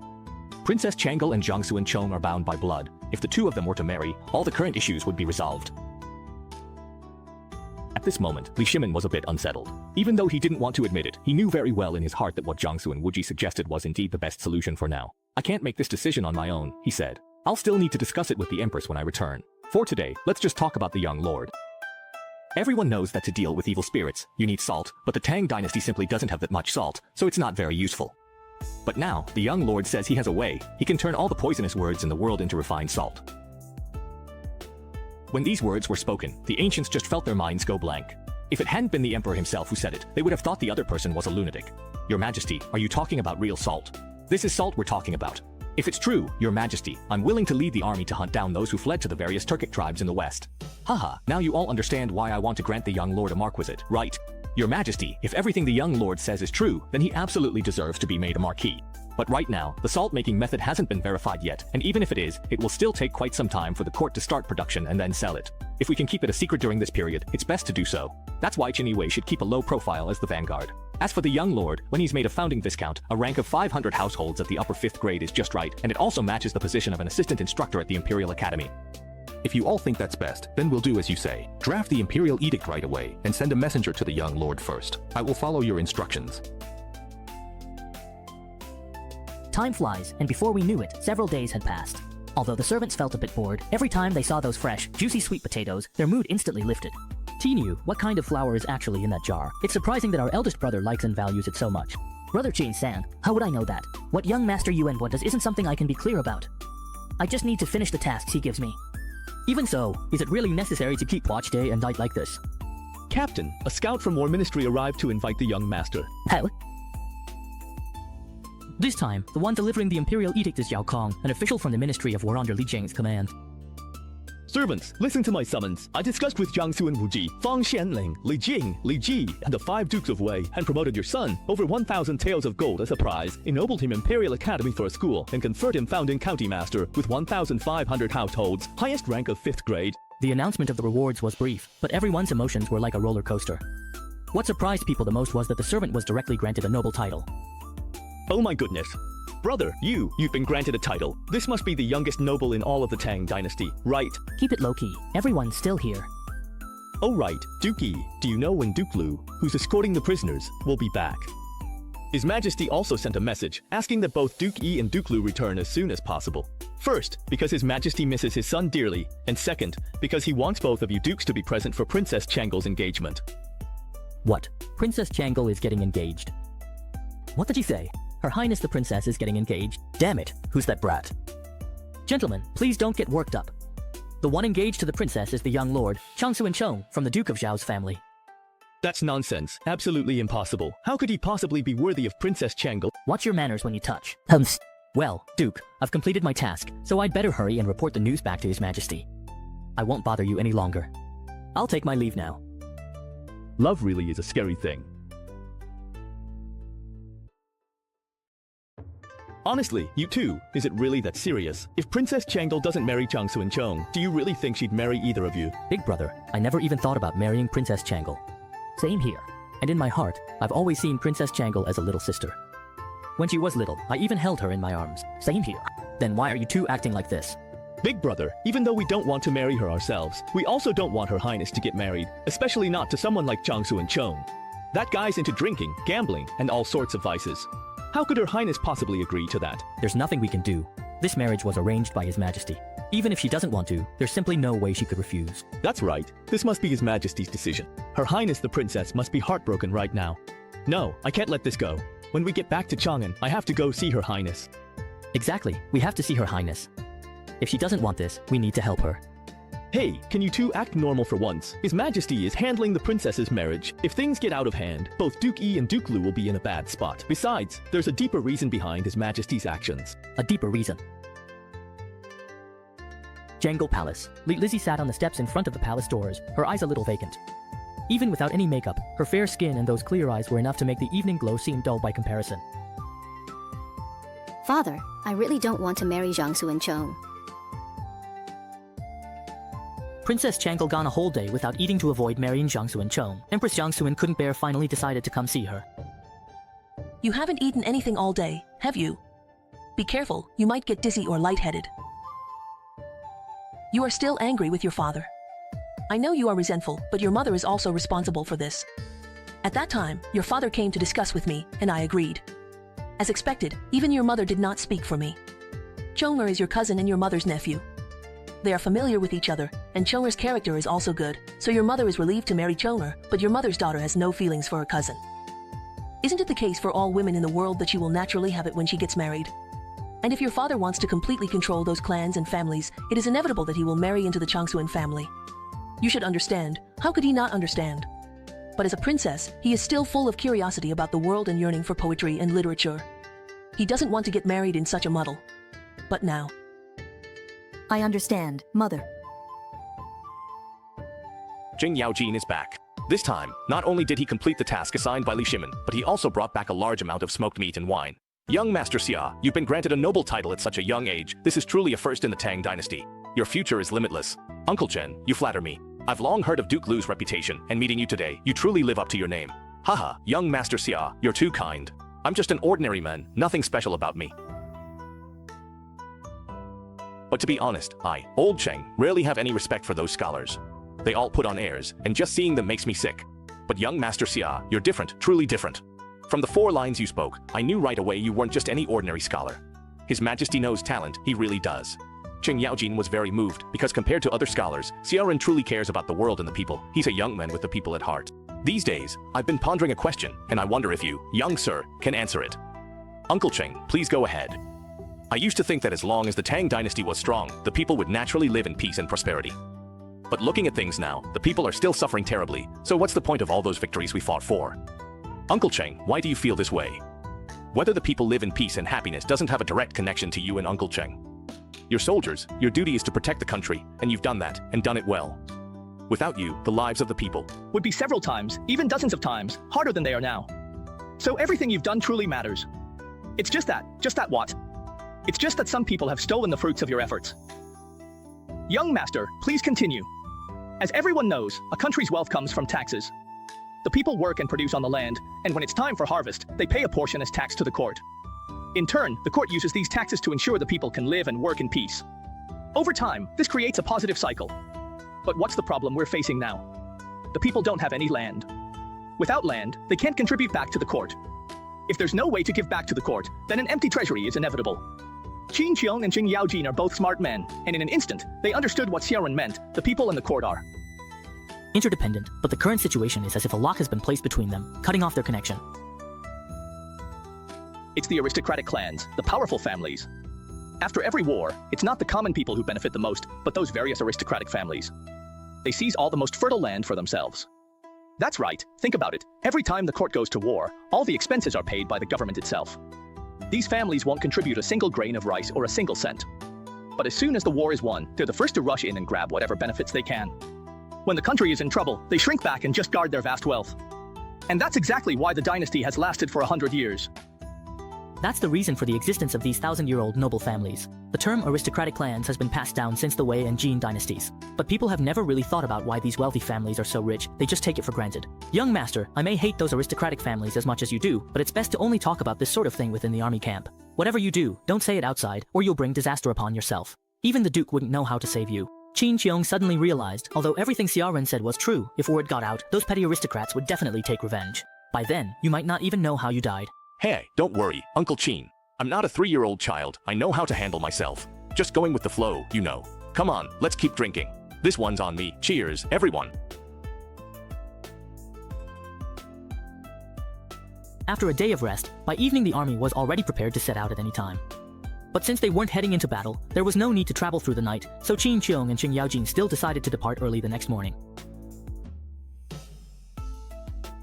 Princess Changle and Jiangsuan Chong are bound by blood. If the 2 of them were to marry, all the current issues would be resolved. At this moment, Li Shimin was a bit unsettled. Even though he didn't want to admit it, he knew very well in his heart that what Jiangsu and Wuji suggested was indeed the best solution for now. I can't make this decision on my own, he said. I'll still need to discuss it with the Empress when I return. For today, let's just talk about the young lord. Everyone knows that to deal with evil spirits, you need salt, but the Tang Dynasty simply doesn't have that much salt, so it's not very useful. But now, the young lord says he has a way. He can turn all the poisonous words in the world into refined salt. When these words were spoken, the ancients just felt their minds go blank. If it hadn't been the emperor himself who said it, they would have thought the other person was a lunatic. Your Majesty, are you talking about real salt? This is salt we're talking about. If it's true, Your Majesty, I'm willing to lead the army to hunt down those who fled to the various Turkic tribes in the west. Haha, now you all understand why I want to grant the young lord a marquisate, right? Your Majesty, if everything the young lord says is true, then he absolutely deserves to be made a marquis. But right now, the salt-making method hasn't been verified yet, and even if it is, it will still take quite some time for the court to start production and then sell it. If we can keep it a secret during this period, it's best to do so. That's why Qin Wei should keep a low profile as the vanguard. As for the young lord, when he's made a founding viscount, a rank of 500 households at the upper 5th grade is just right, and it also matches the position of an assistant instructor at the Imperial Academy. If you all think that's best, then we'll do as you say. Draft the imperial edict right away, and send a messenger to the young lord first. I will follow your instructions. Time flies, and before we knew it, several days had passed. Although the servants felt a bit bored, every time they saw those fresh, juicy sweet potatoes, their mood instantly lifted. Tinu, what kind of flour is actually in that jar? It's surprising that our eldest brother likes and values it so much. Brother Jin-san, how would I know that? What young Master Yuan does isn't something I can be clear about. I just need to finish the tasks he gives me. Even so, is it really necessary to keep watch day and night like this? Captain, a scout from War Ministry arrived to invite the young master. How? This time, the one delivering the imperial edict is Yao Kong, an official from the Ministry of War under Li Jing's command. Servants, listen to my summons. I discussed with Jiangsu and Wuji, Fang Xianling, Li Jing, Li Ji, and the 5 Dukes of Wei, and promoted your son, over 1,000 taels of gold as a prize, ennobled him Imperial Academy for a school, and conferred him founding county master with 1,500 households, highest rank of 5th grade. The announcement of the rewards was brief, but everyone's emotions were like a roller coaster. What surprised people the most was that the servant was directly granted a noble title. Oh my goodness. Brother, you've been granted a title. This must be the youngest noble in all of the Tang Dynasty, right? Keep it low-key. Everyone's still here. Oh right, Duke Yi, do you know when Duke Lu, who's escorting the prisoners, will be back? His Majesty also sent a message asking that both Duke Yi and Duke Lu return as soon as possible. First, because His Majesty misses his son dearly, and second, because he wants both of you dukes to be present for Princess Changle's engagement. What? Princess Changle is getting engaged? What did you say? Her Highness the Princess is getting engaged? Damn it, who's that brat? Gentlemen, please don't get worked up. The one engaged to the princess is the young lord, Changsu and Chong, from the Duke of Zhao's family. That's nonsense. Absolutely impossible. How could he possibly be worthy of Princess Changle? Watch your manners when you touch. Well, Duke, I've completed my task, so I'd better hurry and report the news back to His Majesty. I won't bother you any longer. I'll take my leave now. Love really is a scary thing. Honestly, you two, is it really that serious? If Princess Changle doesn't marry Jiangsu and Chong, do you really think she'd marry either of you? Big brother, I never even thought about marrying Princess Changle. Same here. And in my heart, I've always seen Princess Changle as a little sister. When she was little, I even held her in my arms. Same here. Then why are you two acting like this? Big brother, even though we don't want to marry her ourselves, we also don't want Her Highness to get married, especially not to someone like Jiangsu and Chong. That guy's into drinking, gambling, and all sorts of vices. How could Her Highness possibly agree to that? There's nothing we can do. This marriage was arranged by His Majesty. Even if she doesn't want to, there's simply no way she could refuse. That's right. This must be His Majesty's decision. Her Highness the Princess must be heartbroken right now. No, I can't let this go. When we get back to Chang'an, I have to go see Her Highness. Exactly. We have to see Her Highness. If she doesn't want this, we need to help her. Hey, can you two act normal for once? His Majesty is handling the princess's marriage. If things get out of hand, both Duke Yi and Duke Lu will be in a bad spot. Besides, there's a deeper reason behind His Majesty's actions. A deeper reason. Jangle Palace. Lizzie sat on the steps in front of the palace doors, her eyes a little vacant. Even without any makeup, her fair skin and those clear eyes were enough to make the evening glow seem dull by comparison. Father, I really don't want to marry Jiangsu and Chong. Princess Changle gone a whole day without eating to avoid marrying Jiangsu and Chong. Empress Jiangsu couldn't bear finally decided to come see her. You haven't eaten anything all day, have you? Be careful, you might get dizzy or lightheaded. You are still angry with your father. I know you are resentful, but your mother is also responsible for this. At that time, your father came to discuss with me, and I agreed. As expected, even your mother did not speak for me. Chonger is your cousin and your mother's nephew. They are familiar with each other, and Chonger's character is also good, so your mother is relieved to marry Chonger, but your mother's daughter has no feelings for her cousin. Isn't it the case for all women in the world that she will naturally have it when she gets married? And if your father wants to completely control those clans and families, it is inevitable that he will marry into the Changsuan family. You should understand. How could he not understand? But as a princess, he is still full of curiosity about the world and yearning for poetry and literature. He doesn't want to get married in such a muddle. But now. I understand, mother. Jing Yaojin is back. This time, not only did he complete the task assigned by Li Shimin, but he also brought back a large amount of smoked meat and wine. Young Master Xia, you've been granted a noble title at such a young age. This is truly a first in the Tang Dynasty. Your future is limitless. Uncle Chen, you flatter me. I've long heard of Duke Lu's reputation, and meeting you today, you truly live up to your name. Haha, young Master Xia, you're too kind. I'm just an ordinary man, nothing special about me. But to be honest, I, Old Cheng, rarely have any respect for those scholars. They all put on airs, and just seeing them makes me sick. But young Master Xia, you're different, truly different. From the 4 lines you spoke, I knew right away you weren't just any ordinary scholar. His Majesty knows talent, he really does. Qing Yaojin was very moved, because compared to other scholars, Xiaoren truly cares about the world and the people. He's a young man with the people at heart. These days, I've been pondering a question, and I wonder if you, young sir, can answer it. Uncle Cheng, please go ahead. I used to think that as long as the Tang Dynasty was strong, the people would naturally live in peace and prosperity. But looking at things now, the people are still suffering terribly, so what's the point of all those victories we fought for? Uncle Cheng, why do you feel this way? Whether the people live in peace and happiness doesn't have a direct connection to you and Uncle Cheng. You're soldiers, your duty is to protect the country, and you've done that, and done it well. Without you, the lives of the people would be several times, even dozens of times, harder than they are now. So everything you've done truly matters. It's just that what? It's just that some people have stolen the fruits of your efforts. Young Master, please continue. As everyone knows, a country's wealth comes from taxes. The people work and produce on the land, and when it's time for harvest, they pay a portion as tax to the court. In turn, the court uses these taxes to ensure the people can live and work in peace. Over time, this creates a positive cycle. But what's the problem we're facing now? The people don't have any land. Without land, they can't contribute back to the court. If there's no way to give back to the court, then an empty treasury is inevitable. Qin Qiong and Qing Yaojin are both smart men, and in an instant, they understood what Xiaoren meant. The people and the court are interdependent, but the current situation is as if a lock has been placed between them, cutting off their connection. It's the aristocratic clans, the powerful families. After every war, it's not the common people who benefit the most, but those various aristocratic families. They seize all the most fertile land for themselves. That's right, think about it. Every time the court goes to war, all the expenses are paid by the government itself. These families won't contribute a single grain of rice or a single cent. But as soon as the war is won, they're the first to rush in and grab whatever benefits they can. When the country is in trouble, they shrink back and just guard their vast wealth. And that's exactly why the dynasty has lasted for 100 years. That's the reason for the existence of these 1,000-year-old noble families. The term aristocratic clans has been passed down since the Wei and Jin dynasties. But people have never really thought about why these wealthy families are so rich, they just take it for granted. Young Master, I may hate those aristocratic families as much as you do, but it's best to only talk about this sort of thing within the army camp. Whatever you do, don't say it outside, or you'll bring disaster upon yourself. Even the Duke wouldn't know how to save you. Qin Qiong suddenly realized, although everything Xiaoren said was true, if word got out, those petty aristocrats would definitely take revenge. By then, you might not even know how you died. Hey, don't worry, Uncle Qin. I'm not a 3-year-old child, I know how to handle myself. Just going with the flow, you know. Come on, let's keep drinking. This one's on me. Cheers, everyone. After a day of rest, by evening the army was already prepared to set out at any time. But since they weren't heading into battle, there was no need to travel through the night, so Qin Qiong and Qing Yaojin still decided to depart early the next morning.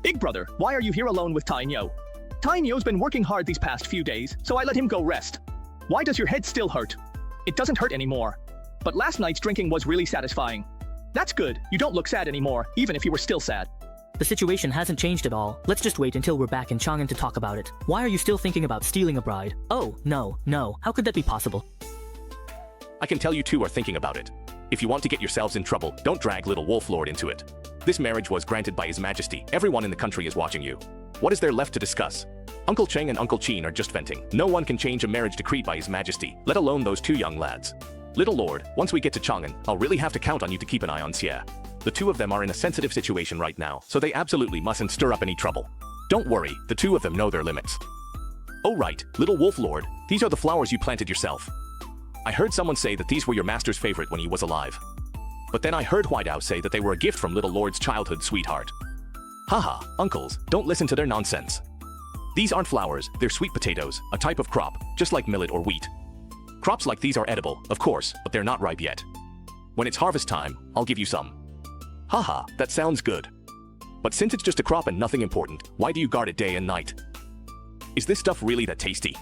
Big brother, why are you here alone with Tainyo? Tainyo's been working hard these past few days, so I let him go rest. Why does your head still hurt? It doesn't hurt anymore. But last night's drinking was really satisfying. That's good, you don't look sad anymore, even if you were still sad. The situation hasn't changed at all. Let's just wait until we're back in Chang'an to talk about it. Why are you still thinking about stealing a bride? Oh, no, how could that be possible? I can tell you two are thinking about it. If you want to get yourselves in trouble, don't drag little Wolf Lord into it. This marriage was granted by His Majesty. Everyone in the country is watching you. What is there left to discuss? Uncle Cheng and Uncle Qin are just venting. No one can change a marriage decreed by His Majesty, let alone those two young lads. Little Lord, once we get to Chang'an, I'll really have to count on you to keep an eye on Xie. The two of them are in a sensitive situation right now, so they absolutely mustn't stir up any trouble. Don't worry, the two of them know their limits. Oh right, little Wolf Lord, these are the flowers you planted yourself. I heard someone say that these were your master's favorite when he was alive. But then I heard Huaidao say that they were a gift from little Lord's childhood sweetheart. Haha, uncles, don't listen to their nonsense. These aren't flowers, they're sweet potatoes, a type of crop, just like millet or wheat. Crops like these are edible, of course, but they're not ripe yet. When it's harvest time, I'll give you some. Haha, that sounds good. But since it's just a crop and nothing important, why do you guard it day and night? Is this stuff really that tasty?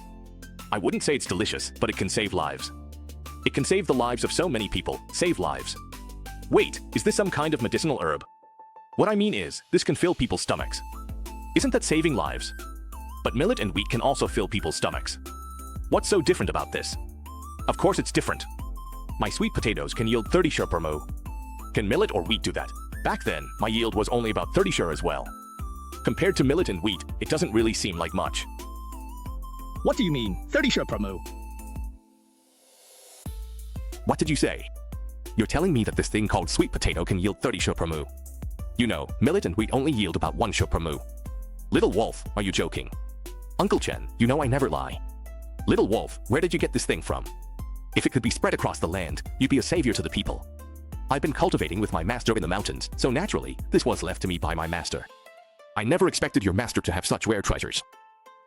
I wouldn't say it's delicious, but it can save lives. It can save the lives of so many people, save lives. Wait, is this some kind of medicinal herb? What I mean is, this can fill people's stomachs. Isn't that saving lives? But millet and wheat can also fill people's stomachs. What's so different about this? Of course it's different. My sweet potatoes can yield 30 shur per mu. Can millet or wheat do that? Back then, my yield was only about 30 shur as well. Compared to millet and wheat, it doesn't really seem like much. What do you mean, 30 shur per mu? What did you say? You're telling me that this thing called sweet potato can yield 30 shur per mu. You know, millet and wheat only yield about 1 shur per mu. Little Wolf, are you joking? Uncle Chen, you know I never lie. Little Wolf, where did you get this thing from? If it could be spread across the land, you'd be a savior to the people. I've been cultivating with my master in the mountains, so naturally, this was left to me by my master. I never expected your master to have such rare treasures.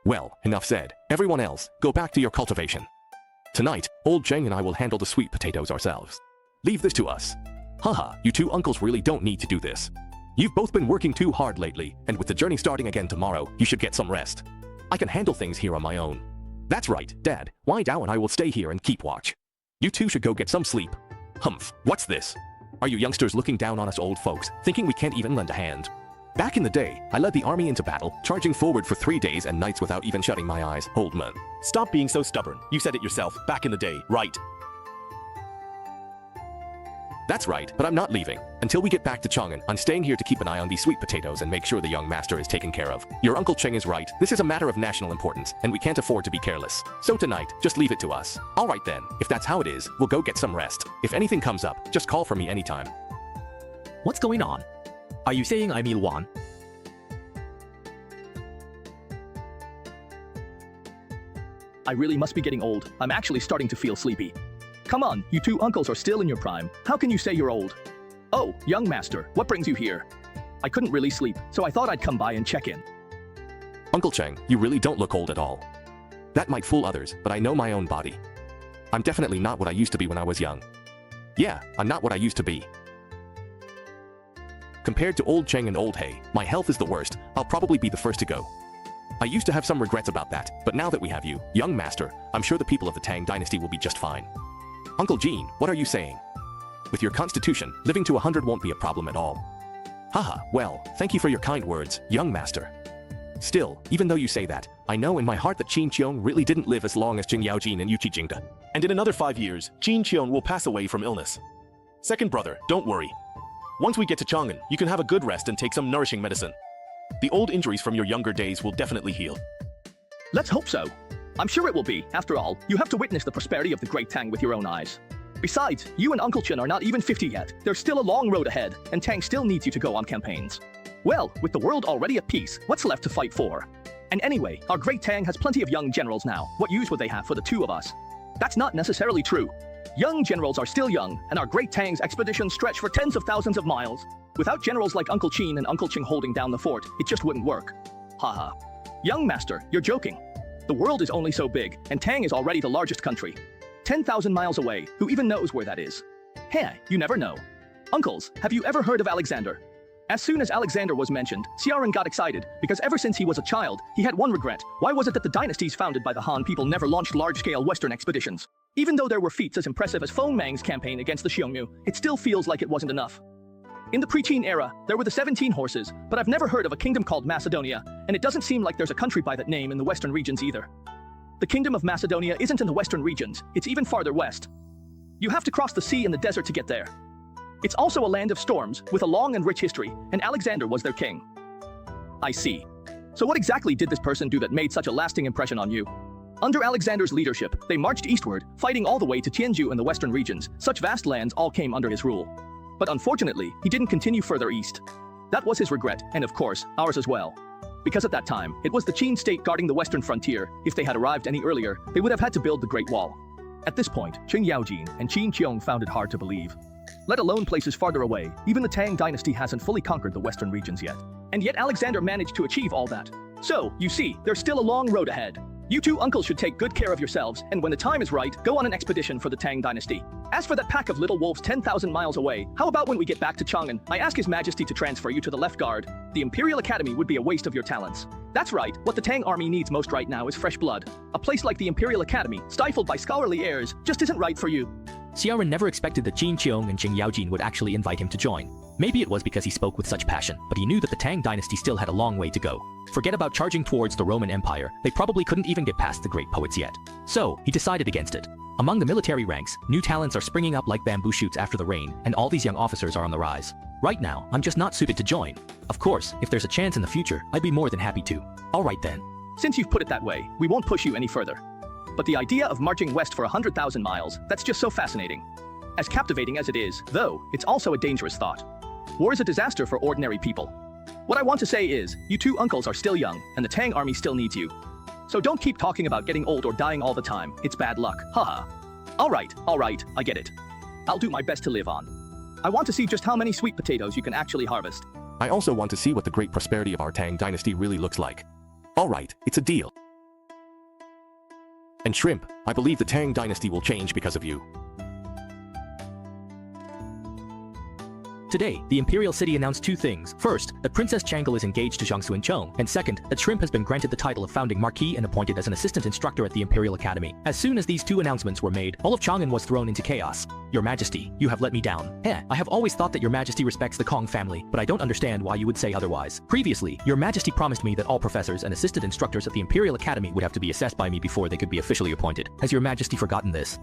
Well, enough said. Everyone else, go back to your cultivation. Tonight, old Zheng and I will handle the sweet potatoes ourselves. Leave this to us. Haha, you two uncles really don't need to do this. You've both been working too hard lately, and with the journey starting again tomorrow, you should get some rest. I can handle things here on my own. That's right, Dad. Why Dao and I will stay here and keep watch. You two should go get some sleep. Humph, what's this? Are you youngsters looking down on us old folks, thinking we can't even lend a hand? Back in the day, I led the army into battle, charging forward for 3 days and nights without even shutting my eyes, old man. Stop being so stubborn. You said it yourself, back in the day, right? That's right, but I'm not leaving. Until we get back to Chang'an, I'm staying here to keep an eye on these sweet potatoes and make sure the young master is taken care of. Your Uncle Cheng is right. This is a matter of national importance, and we can't afford to be careless. So tonight, just leave it to us. Alright then, if that's how it is, we'll go get some rest. If anything comes up, just call for me anytime. What's going on? Are you saying I'm Ilwan? I really must be getting old. I'm actually starting to feel sleepy. Come on, you two uncles are still in your prime. How can you say you're old? Oh, young master, what brings you here? I couldn't really sleep, so I thought I'd come by and check in. Uncle Cheng, you really don't look old at all. That might fool others, but I know my own body. I'm definitely not what I used to be when I was young. Yeah, I'm not what I used to be. Compared to old Cheng and old He, my health is the worst. I'll probably be the first to go. I used to have some regrets about that, but now that we have you, young master, I'm sure the people of the Tang Dynasty will be just fine. Uncle Jean, what are you saying? With your constitution, living to 100 won't be a problem at all. Haha, well, thank you for your kind words, young master. Still, even though you say that, I know in my heart that Qin Qiong really didn't live as long as Jin Yaojin and Yu Qijingde. And in another 5 years, Qin Qiong will pass away from illness. Second brother, don't worry. Once we get to Chang'an, you can have a good rest and take some nourishing medicine. The old injuries from your younger days will definitely heal. Let's hope so. I'm sure it will be. After all, you have to witness the prosperity of the Great Tang with your own eyes. Besides, you and Uncle Chen are not even 50 yet. There's still a long road ahead, and Tang still needs you to go on campaigns. Well, with the world already at peace, what's left to fight for? And anyway, our Great Tang has plenty of young generals now. What use would they have for the two of us? That's not necessarily true. Young generals are still young, and our Great Tang's expeditions stretch for tens of thousands of miles. Without generals like Uncle Qin and Uncle Ching holding down the fort, it just wouldn't work. Haha. Young master, you're joking. The world is only so big, and Tang is already the largest country. 10,000 miles away, who even knows where that is? Hey, you never know. Uncles, have you ever heard of Alexander? As soon as Alexander was mentioned, Xiaoran got excited, because ever since he was a child, he had one regret. Why was it that the dynasties founded by the Han people never launched large-scale Western expeditions? Even though there were feats as impressive as Feng Mang's campaign against the Xiongnu, it still feels like it wasn't enough. In the pre-Qin era, there were the 17 horses, but I've never heard of a kingdom called Macedonia, and it doesn't seem like there's a country by that name in the western regions either. The kingdom of Macedonia isn't in the western regions, it's even farther west. You have to cross the sea and the desert to get there. It's also a land of storms, with a long and rich history, and Alexander was their king. I see. So what exactly did this person do that made such a lasting impression on you? Under Alexander's leadership, they marched eastward, fighting all the way to Tianzhu in the western regions. Such vast lands all came under his rule. But unfortunately, he didn't continue further east. That was his regret, and of course, ours as well. Because at that time, it was the Qin state guarding the western frontier. If they had arrived any earlier, they would have had to build the Great Wall. At this point, Qin Yaojin and Qin Qiong found it hard to believe. Let alone places farther away, even the Tang Dynasty hasn't fully conquered the western regions yet. And yet Alexander managed to achieve all that. So, you see, there's still a long road ahead. You two uncles should take good care of yourselves, and when the time is right, go on an expedition for the Tang Dynasty. As for that pack of little wolves 10,000 miles away, how about when we get back to Chang'an, I ask His Majesty to transfer you to the left guard? The Imperial Academy would be a waste of your talents. That's right, what the Tang army needs most right now is fresh blood. A place like the Imperial Academy, stifled by scholarly heirs, just isn't right for you. Xia Ren never expected that Qin Qiong and Qing Yaojin would actually invite him to join. Maybe it was because he spoke with such passion, but he knew that the Tang Dynasty still had a long way to go. Forget about charging towards the Roman Empire, they probably couldn't even get past the great poets yet. So, he decided against it. Among the military ranks, new talents are springing up like bamboo shoots after the rain, and all these young officers are on the rise. Right now, I'm just not suited to join. Of course, if there's a chance in the future, I'd be more than happy to. Alright then. Since you've put it that way, we won't push you any further. But the idea of marching west for 100,000 miles, that's just so fascinating. As captivating as it is, though, it's also a dangerous thought. War is a disaster for ordinary people. What I want to say is, you two uncles are still young, and the Tang army still needs you. So don't keep talking about getting old or dying all the time, it's bad luck, haha. Alright, I get it. I'll do my best to live on. I want to see just how many sweet potatoes you can actually harvest. I also want to see what the great prosperity of our Tang Dynasty really looks like. Alright, it's a deal. And Shrimp, I believe the Tang Dynasty will change because of you. Today, the Imperial City announced two things. First, that Princess Changle is engaged to Jiangsu and Chong, and second, that Shrimp has been granted the title of founding Marquis and appointed as an assistant instructor at the Imperial Academy. As soon as these two announcements were made, all of Chang'an was thrown into chaos. Your Majesty, you have let me down. I have always thought that Your Majesty respects the Kong family, but I don't understand why you would say otherwise. Previously, Your Majesty promised me that all professors and assistant instructors at the Imperial Academy would have to be assessed by me before they could be officially appointed. Has Your Majesty forgotten this?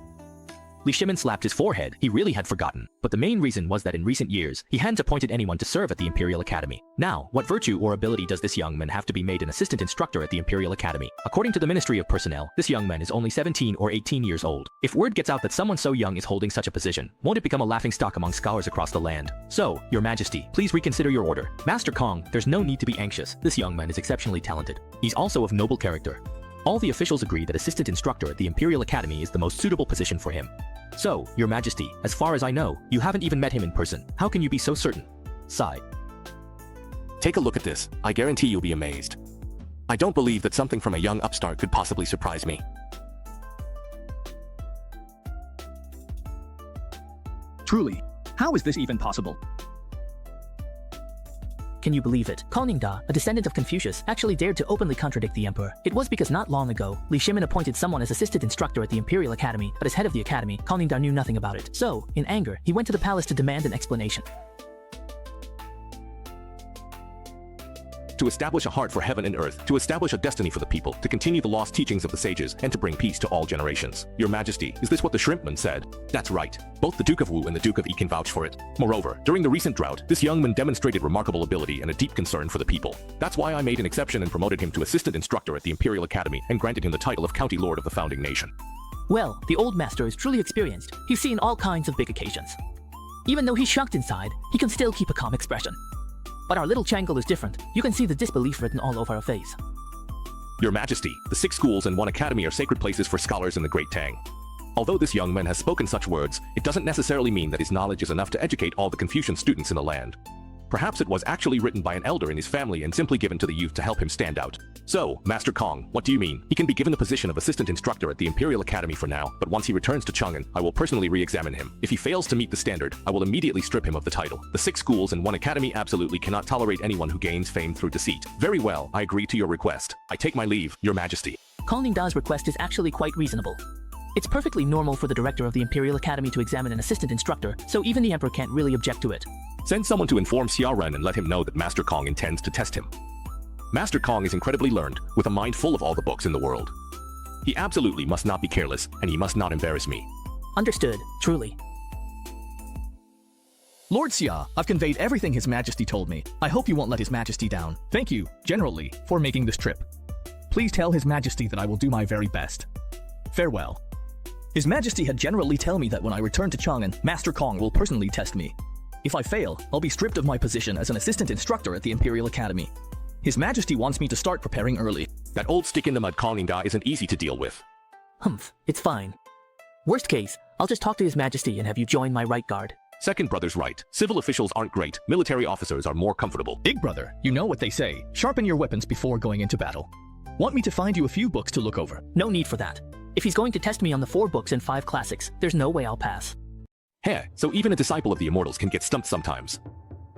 Li Shimin slapped his forehead. He really had forgotten. But the main reason was that in recent years, he hadn't appointed anyone to serve at the Imperial Academy. Now, what virtue or ability does this young man have to be made an assistant instructor at the Imperial Academy? According to the Ministry of Personnel, this young man is only 17 or 18 years old. If word gets out that someone so young is holding such a position, won't it become a laughingstock among scholars across the land? So, Your Majesty, please reconsider your order. Master Kong, there's no need to be anxious. This young man is exceptionally talented. He's also of noble character. All the officials agree that assistant instructor at the Imperial Academy is the most suitable position for him. So, Your Majesty, as far as I know, you haven't even met him in person. How can you be so certain? Sigh. Take a look at this. I guarantee you'll be amazed. I don't believe that something from a young upstart could possibly surprise me. Truly, how is this even possible? Can you believe it? Koningda, a descendant of Confucius, actually dared to openly contradict the emperor. It was because not long ago, Li Shimin appointed someone as assistant instructor at the Imperial Academy, but as head of the academy, Koningda knew nothing about it. So, in anger, he went to the palace to demand an explanation. To establish a heart for heaven and earth, to establish a destiny for the people, to continue the lost teachings of the sages, and to bring peace to all generations. Your Majesty, is this what the Shrimpman said? That's right. Both the Duke of Wu and the Duke of Yi can vouch for it. Moreover, during the recent drought, this young man demonstrated remarkable ability and a deep concern for the people. That's why I made an exception and promoted him to assistant instructor at the Imperial Academy and granted him the title of County Lord of the founding nation. Well, the old master is truly experienced. He's seen all kinds of big occasions. Even though he's shocked inside, he can still keep a calm expression. But our little Changle is different. You can see the disbelief written all over her face. Your Majesty, the 6 schools and 1 academy are sacred places for scholars in the Great Tang. Although this young man has spoken such words, it doesn't necessarily mean that his knowledge is enough to educate all the Confucian students in the land. Perhaps it was actually written by an elder in his family and simply given to the youth to help him stand out. So, Master Kong, what do you mean? He can be given the position of assistant instructor at the Imperial Academy for now, but once he returns to Chang'an, I will personally re-examine him. If he fails to meet the standard, I will immediately strip him of the title. The 6 schools and 1 academy absolutely cannot tolerate anyone who gains fame through deceit. Very well, I agree to your request. I take my leave, Your Majesty. Koningda's request is actually quite reasonable. It's perfectly normal for the director of the Imperial Academy to examine an assistant instructor, so even the emperor can't really object to it. Send someone to inform Xia Ren and let him know that Master Kong intends to test him. Master Kong is incredibly learned, with a mind full of all the books in the world. He absolutely must not be careless, and he must not embarrass me. Understood, truly. Lord Xia, I've conveyed everything His Majesty told me. I hope you won't let His Majesty down. Thank you, General Li, for making this trip. Please tell His Majesty that I will do my very best. Farewell. His Majesty had General Li tell me that when I return to Chang'an, Master Kong will personally test me. If I fail, I'll be stripped of my position as an assistant instructor at the Imperial Academy. His Majesty wants me to start preparing early. That old stick-in-the-mud Koningda isn't easy to deal with. Humph, it's fine. Worst case, I'll just talk to His Majesty and have you join my right guard. Second brother's right. Civil officials aren't great. Military officers are more comfortable. Big brother, you know what they say. Sharpen your weapons before going into battle. Want me to find you a few books to look over? No need for that. If he's going to test me on the 4 books and 5 classics, there's no way I'll pass. Heh, so even a disciple of the immortals can get stumped sometimes.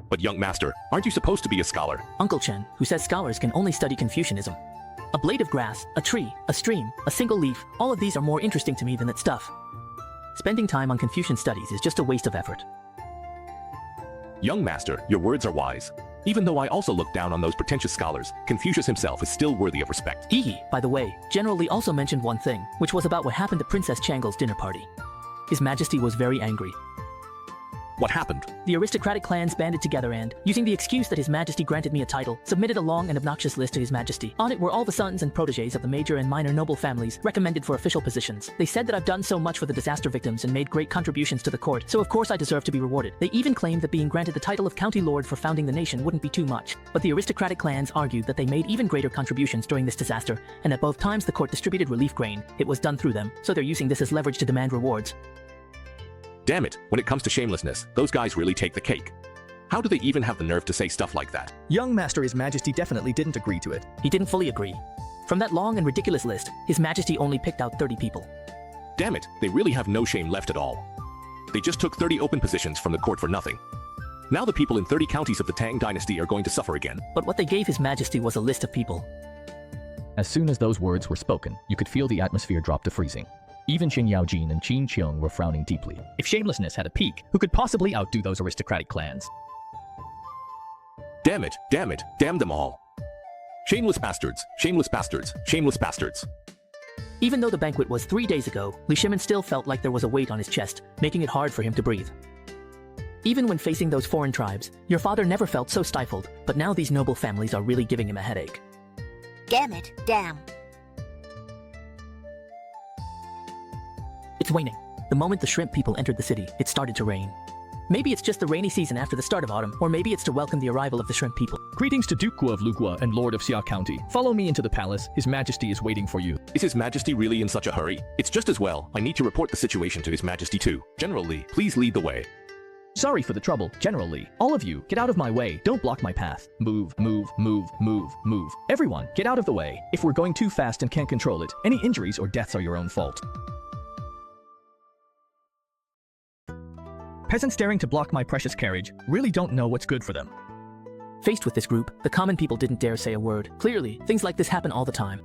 But young master, aren't you supposed to be a scholar? Uncle Chen, who says scholars can only study Confucianism. A blade of grass, a tree, a stream, a single leaf, all of these are more interesting to me than that stuff. Spending time on Confucian studies is just a waste of effort. Young master, your words are wise. Even though I also look down on those pretentious scholars, Confucius himself is still worthy of respect. By the way, General Li also mentioned one thing, which was about what happened at Princess Changle's dinner party. His Majesty was very angry. What happened? The aristocratic clans banded together and, using the excuse that His Majesty granted me a title, submitted a long and obnoxious list to His Majesty. On it were all the sons and protégés of the major and minor noble families recommended for official positions. They said that I've done so much for the disaster victims and made great contributions to the court, so of course I deserve to be rewarded. They even claimed that being granted the title of County Lord for founding the nation wouldn't be too much. But the aristocratic clans argued that they made even greater contributions during this disaster, and at both times the court distributed relief grain. It was done through them, so they're using this as leverage to demand rewards. Damn it, when it comes to shamelessness, those guys really take the cake. How do they even have the nerve to say stuff like that? Young Master His Majesty definitely didn't agree to it. He didn't fully agree. From that long and ridiculous list, His Majesty only picked out 30 people. Damn it, they really have no shame left at all. They just took 30 open positions from the court for nothing. Now the people in 30 counties of the Tang Dynasty are going to suffer again. But what they gave His Majesty was a list of people. As soon as those words were spoken, you could feel the atmosphere drop to freezing. Even Qin Yaojin and Qin Qiong were frowning deeply. If shamelessness had a peak, who could possibly outdo those aristocratic clans? Damn it, damn them all. Shameless bastards, shameless bastards, shameless bastards. Even though the banquet was 3 days ago, Li Shimin still felt like there was a weight on his chest, making it hard for him to breathe. Even when facing those foreign tribes, your father never felt so stifled, but now these noble families are really giving him a headache. Damn it, damn. It's waning. The moment the shrimp people entered the city, it started to rain. Maybe it's just the rainy season after the start of autumn, or maybe it's to welcome the arrival of the shrimp people. Greetings to Duke of Lugua and Lord of Xia County. Follow me into the palace. His Majesty is waiting for you. Is His Majesty really in such a hurry? It's just as well. I need to report the situation to His Majesty too. General Li, please lead the way. Sorry for the trouble, General Li. All of you, get out of my way. Don't block my path. Move, move, move, move, move. Everyone, get out of the way. If we're going too fast and can't control it, any injuries or deaths are your own fault. Peasants daring to block my precious carriage really don't know what's good for them. Faced with this group, the common people didn't dare say a word. Clearly, things like this happen all the time.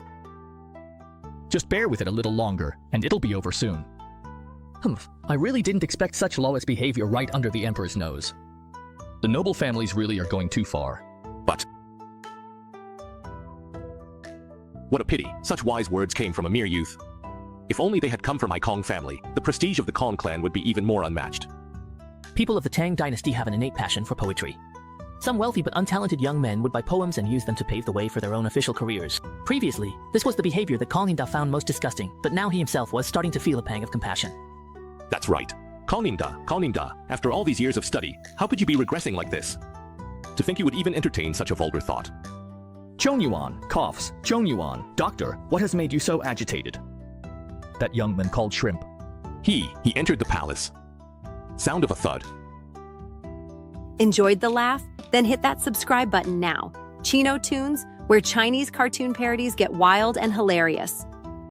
Just bear with it a little longer, and it'll be over soon. I really didn't expect such lawless behavior right under the Emperor's nose. The noble families really are going too far. But what a pity, such wise words came from a mere youth. If only they had come from my Kong family, the prestige of the Kong clan would be even more unmatched. People of the Tang Dynasty have an innate passion for poetry. Some wealthy but untalented young men would buy poems and use them to pave the way for their own official careers. Previously, this was the behavior that Kong Inda found most disgusting, but now he himself was starting to feel a pang of compassion. That's right. Kong Inda, after all these years of study, how could you be regressing like this? To think you would even entertain such a vulgar thought. Zhong Yuan coughs. Zhong Yuan, doctor, what has made you so agitated? That young man called Shrimp. He entered the palace. Sound of a thud. Enjoyed the laugh? Then hit that subscribe button now. Chino Tunes, where Chinese cartoon parodies get wild and hilarious.